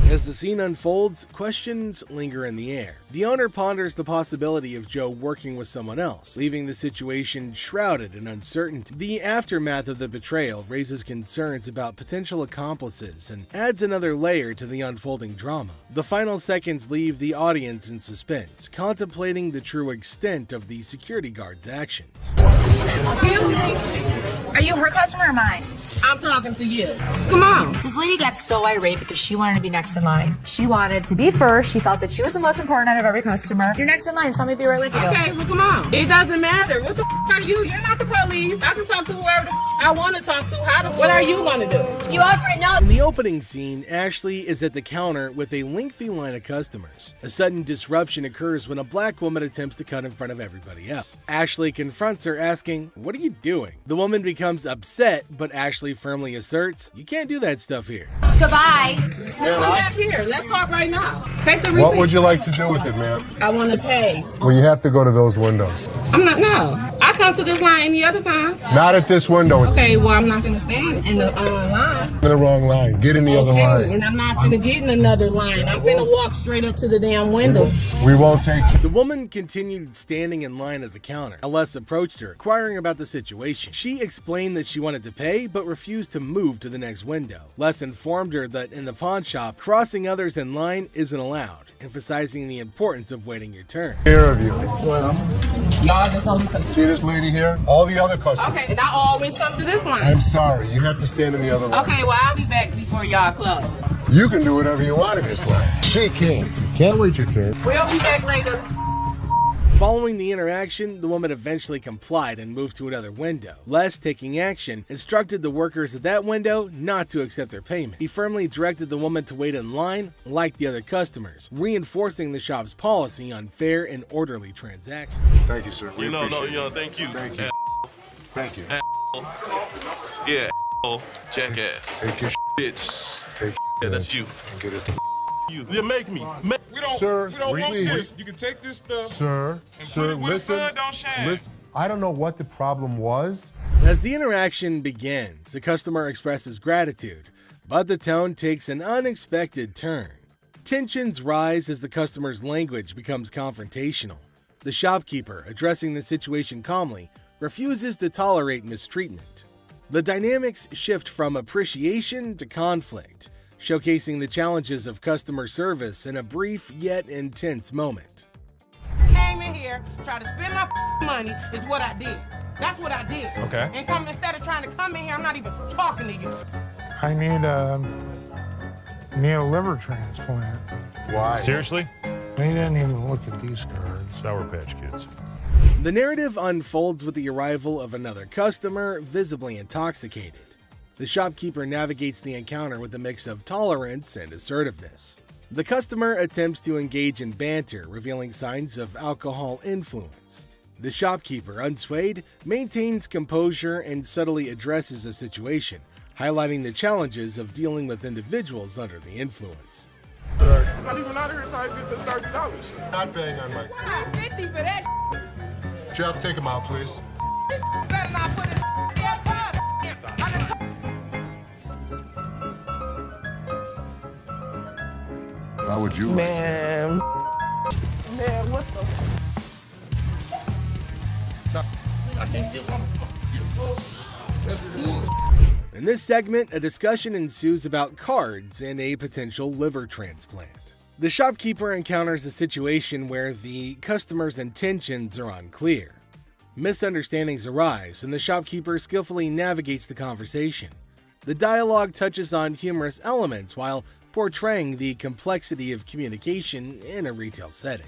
As the scene unfolds, questions linger in the air. The owner ponders the possibility of Joe working with someone else, leaving the situation shrouded in uncertainty. The aftermath of the betrayal raises concerns about potential accomplices and adds another layer to the unfolding drama. The final seconds leave the audience in suspense, contemplating the true extent of the security guard's actions. Are you her customer or mine? I'm talking to you. Come on. This lady got so irate because she wanted to be next in line. She wanted to be first. She felt that she was the most important out of every customer. You're next in line, so let me be right with you. Okay, well, come on. It doesn't matter. What the are you? You're not the police. I can talk to whoever the I want to talk to. What are you going to do? You offer it now. In the opening scene, Ashley is at the counter with a lengthy line of customers. A sudden disruption occurs when a black woman attempts to cut in front of everybody else. Ashley confronts her, asking, "What are you doing?" The woman becomes upset, but Ashley firmly asserts, "You can't do that stuff here." Goodbye. Come back here. Let's talk right now. Take the receipt. What would you like to do with it, ma'am? I want to pay. Well, you have to go to those windows. I'm not, no. I come to this line any other time. Not at this window. It's Okay, well, I'm not gonna stand in the line. in the wrong line. Get in the other Okay, line. and I'm not gonna get in another line. I'm gonna walk straight up to the damn window. We won't take you. The woman continued standing in line at the counter. Les approached her, inquiring about the situation. She explained that she wanted to pay, but refused to move to the next window. Les informed her that in the pawn shop, crossing others in line isn't allowed, emphasizing the importance of waiting your turn. Here of you. Well, y'all just only come. See this lady here? All the other customers. Okay, and I always come to this line. I'm sorry. You have to stand in the other line. Okay, well, I'll be back before y'all close. You can do whatever you want in this line. She can't. Can't wait your turn. We'll be back later. Following the interaction, the woman eventually complied and moved to another window. Les, taking action, instructed the workers at that window not to accept their payment. He firmly directed the woman to wait in line like the other customers, reinforcing the shop's policy on fair and orderly transactions. Thank you, sir. We appreciate it. Thank you. Thank you. Thank you. Yeah, jackass. Take your Bitch. Take Yeah, that's you. and get it. You make me. We don't, Sir, we don't want please. this. You can take this stuff. Sir, And sir, put it where the listen. sun don't shine. Listen. I don't know what the problem was. As the interaction begins, the customer expresses gratitude, but the tone takes an unexpected turn. Tensions rise as the customer's language becomes confrontational. The shopkeeper, addressing the situation calmly, refuses to tolerate mistreatment. The dynamics shift from appreciation to conflict, showcasing the challenges of customer service in a brief yet intense moment. Came in here, tried to spend my money is what I did. That's what I did. Okay. And come instead of trying to come in here, I'm not even talking to you. I need a liver transplant. Why? Seriously? They didn't even look at these cards. Sour Patch Kids. The narrative unfolds with the arrival of another customer, visibly intoxicated. The shopkeeper navigates the encounter with a mix of tolerance and assertiveness. The customer attempts to engage in banter, revealing signs of alcohol influence. The shopkeeper, unswayed, maintains composure and subtly addresses the situation, highlighting the challenges of dealing with individuals under the influence. Not even out here, it's how I get this $30. Not paying on my. $50 for that. Jeff, take him out, please. Better not put it in your car. How would you? Man, what the? In this segment, a discussion ensues about cards and a potential liver transplant. The shopkeeper encounters a situation where the customer's intentions are unclear. Misunderstandings arise, and the shopkeeper skillfully navigates the conversation. The dialogue touches on humorous elements while portraying the complexity of communication in a retail setting.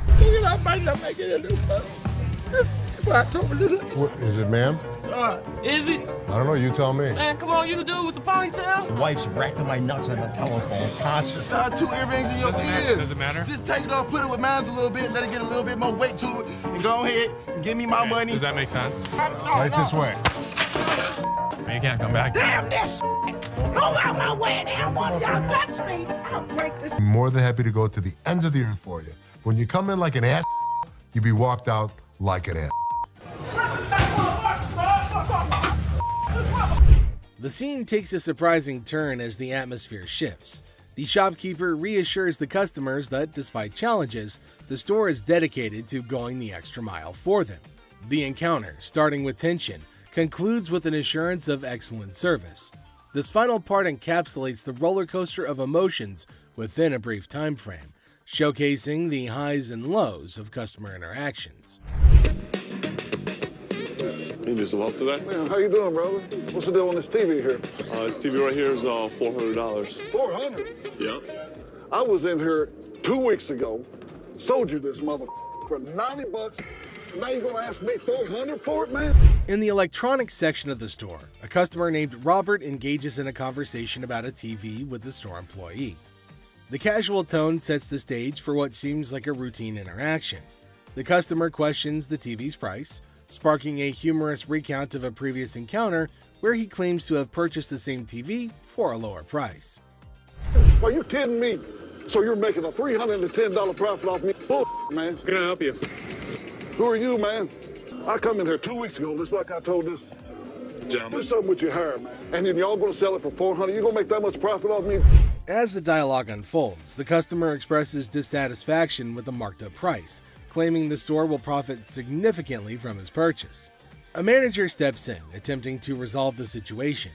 I might not make it in this bus. What I told her. What, is it, ma'am? Is it? I don't know. You tell me. Man, come on, you the dude with the ponytail? The wife's racking my nuts on the telephone constantly. Tie 2 earrings in your ears. Does it matter? Just take it off, put it with mine a little bit, let it get a little bit more weight to it, and go ahead and give me my money. Does that make sense? Right this way. You can't come back. Damn this! Go out my way! Damn one of y'all touch me! I'll break this. I'm more than happy to go to the ends of the earth for you. When you come in like an ass, you be walked out like an ass. The scene takes a surprising turn as the atmosphere shifts. The shopkeeper reassures the customers that, despite challenges, the store is dedicated to going the extra mile for them. The encounter, starting with tension, concludes with an assurance of excellent service. This final part encapsulates the roller coaster of emotions within a brief time frame, showcasing the highs and lows of customer interactions. You need some help today? Man, how you doing, brother? What's the deal on this TV here? This TV right here is $400. $400? Yep. I was in here 2 weeks ago, sold you this mother for $90. Now you gonna ask me $400 for it, man? In the electronics section of the store, a customer named Robert engages in a conversation about a TV with the store employee. The casual tone sets the stage for what seems like a routine interaction. The customer questions the TV's price, sparking a humorous recount of a previous encounter where he claims to have purchased the same TV for a lower price. Are you kidding me? So you're making a $310 profit off me? Bull, man. Can I help you? Who are you, man? I come in here 2 weeks ago, just like I told this. Gentlemen. Do something with your hair, man. And then y'all gonna sell it for $400. You gonna make that much profit off me? As the dialogue unfolds, the customer expresses dissatisfaction with the marked up price, claiming the store will profit significantly from his purchase. A manager steps in, attempting to resolve the situation.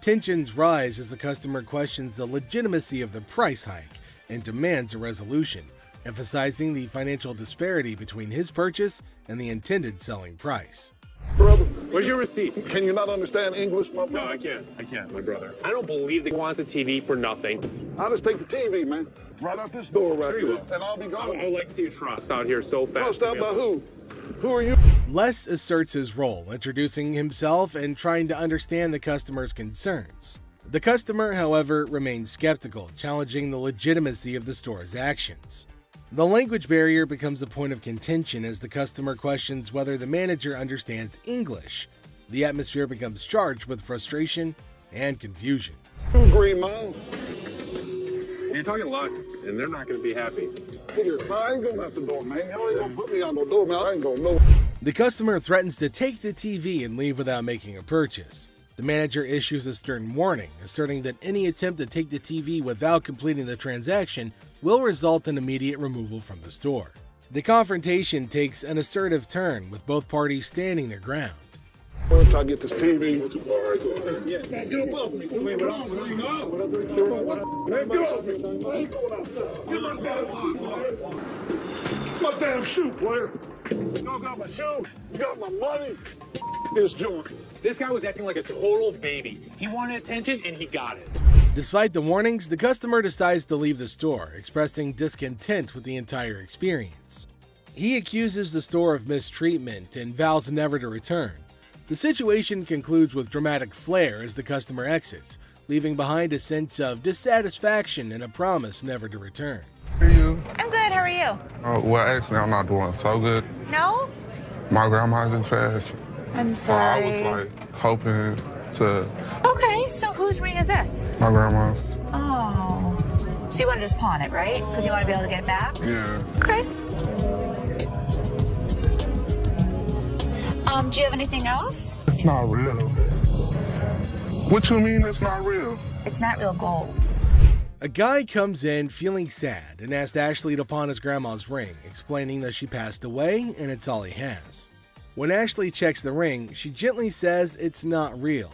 Tensions rise as the customer questions the legitimacy of the price hike and demands a resolution, emphasizing the financial disparity between his purchase and the intended selling price. Brother, Where's your receipt? can you not understand English, my brother? No, I can't, my brother. I don't believe that he wants a TV for nothing. I'll just take the TV, man. Right out this door right Sure you here, will. and I'll be gone. I would like to see you trust out here so fast. Trust out by who? Who are you? Les asserts his role, introducing himself and trying to understand the customer's concerns. The customer, however, remains skeptical, challenging the legitimacy of the store's actions. The language barrier becomes a point of contention as the customer questions whether the manager understands English. The atmosphere becomes charged with frustration and confusion. 2 Green Mile. You're talking luck, and they're not going to be happy. Here, I ain't going out the door, man. Y'all ain't gonna put me out the door, man. I ain't gonna know. The customer threatens to take the TV and leave without making a purchase. The manager issues a stern warning, asserting that any attempt to take the TV without completing the transaction will result in immediate removal from the store. The confrontation takes an assertive turn, with both parties standing their ground. Once I get this TV. Yeah, get above me. Wait, what else? Man, get off me. I ain't going outside. Get my damn shoe, boy. My damn shoe, player. You got my shoe. You got my money. It's joint. This guy was acting like a total baby. He wanted attention, and he got it. Despite the warnings, the customer decides to leave the store, expressing discontent with the entire experience. He accuses the store of mistreatment and vows never to return. The situation concludes with dramatic flair as the customer exits, leaving behind a sense of dissatisfaction and a promise never to return. How are you? I'm good. How are you? Well, actually, I'm not doing so good. No? My grandma just passed. I'm So I sorry. was like hoping to Okay, so whose ring is this? my grandma's. Oh. So you want to just pawn it, right? Because you want to be able to get it back? Yeah. Okay. Do you have anything else? It's not real. What you mean it's not real? It's not real gold. A guy comes in feeling sad and asks Ashley to pawn his grandma's ring, explaining that she passed away and it's all he has. When Ashley checks the ring, she gently says it's not real.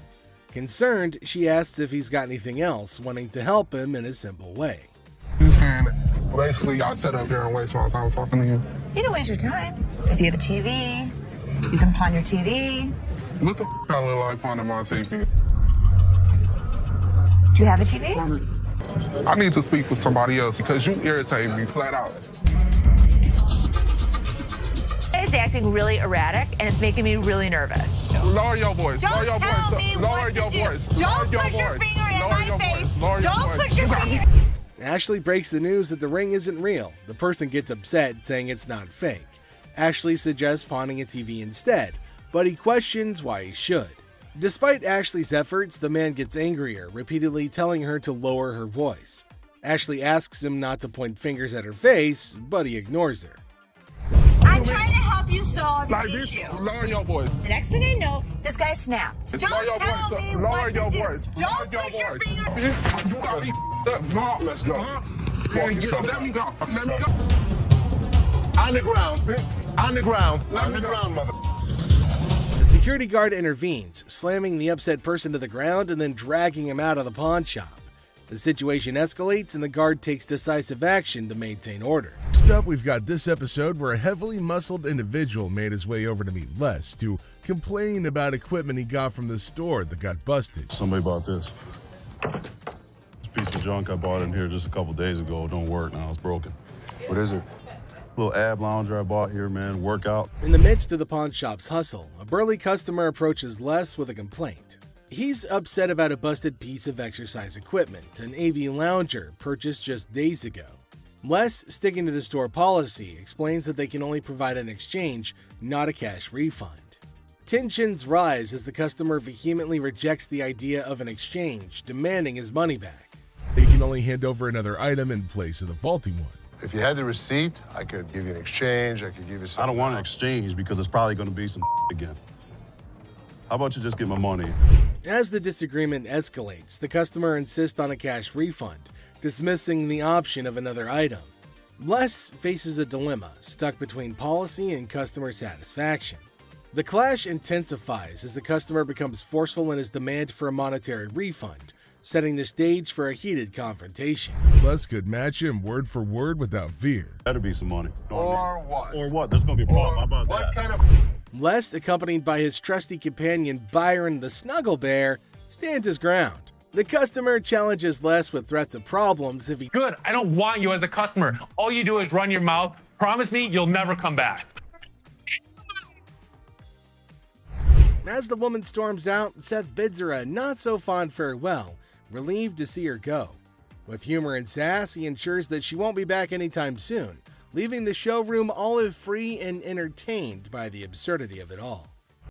Concerned, she asks if he's got anything else, wanting to help him in a simple way. You saying that basically I sat up there and wasted my time talking to you? You don't waste your time. If you have a TV, you can pawn your TV. What the f*** I look like pawning my TV? Do you have a TV? I need to speak with somebody else because you irritate me flat out. It's acting really erratic, and it's making me really nervous. Lower your voice. Don't Lower your tell voice. me Lower what your to do. voice. Don't Lower your put your voice. finger in Lower my your face. voice. Lower your Don't voice. put your You got finger. me. Ashley breaks the news that the ring isn't real. The person gets upset, saying it's not fake. Ashley suggests pawning a TV instead, but he questions why he should. Despite Ashley's efforts, the man gets angrier, repeatedly telling her to lower her voice. Ashley asks him not to point fingers at her face, but he ignores her. I'm trying to help you solve Like your this, issue. lower your voice. The next thing I know, this guy snapped. Lower Don't your tell voice. me Lower what your to do. voice. Lower Don't your put your voice. finger. You got me up. No, let's go. Let me go. Let me go. On the ground. On the ground. On the ground, mother. The security guard intervenes, slamming the upset person to the ground and then dragging him out of the pawn shop. The situation escalates and the guard takes decisive action to maintain order. Next up, we've got this episode where a heavily muscled individual made his way over to meet Les to complain about equipment he got from the store that got busted. Somebody bought this. This piece of junk I bought in here just a couple days ago don't work now. It's broken. What is it? Little ab lounger I bought here, man. Workout. In the midst of the pawn shop's hustle, a burly customer approaches Les with a complaint. He's upset about a busted piece of exercise equipment, an AV lounger purchased just days ago. Les, sticking to the store policy, explains that they can only provide an exchange, not a cash refund. Tensions rise as the customer vehemently rejects the idea of an exchange, demanding his money back. They can only hand over another item in place of the faulty one. If you had the receipt, I could give you an exchange. I could give you some. I don't want an exchange because it's probably going to be some again. How about you just get my money? As the disagreement escalates, the customer insists on a cash refund, dismissing the option of another item. Les faces a dilemma, stuck between policy and customer satisfaction. The clash intensifies as the customer becomes forceful in his demand for a monetary refund, setting the stage for a heated confrontation. Les could match him word for word without fear. Better be some money. Or what? Or what? There's going to be a problem. How about What that? kind of... Les, accompanied by his trusty companion Byron the Snuggle Bear, stands his ground. The customer challenges Les with threats of problems if he— Good, I don't want you as a customer. All you do is run your mouth. Promise me you'll never come back. As the woman storms out, Seth bids her a not-so-fond farewell, relieved to see her go. With humor and sass, he ensures that she won't be back anytime soon, leaving the showroom olive-free and entertained by the absurdity of it all.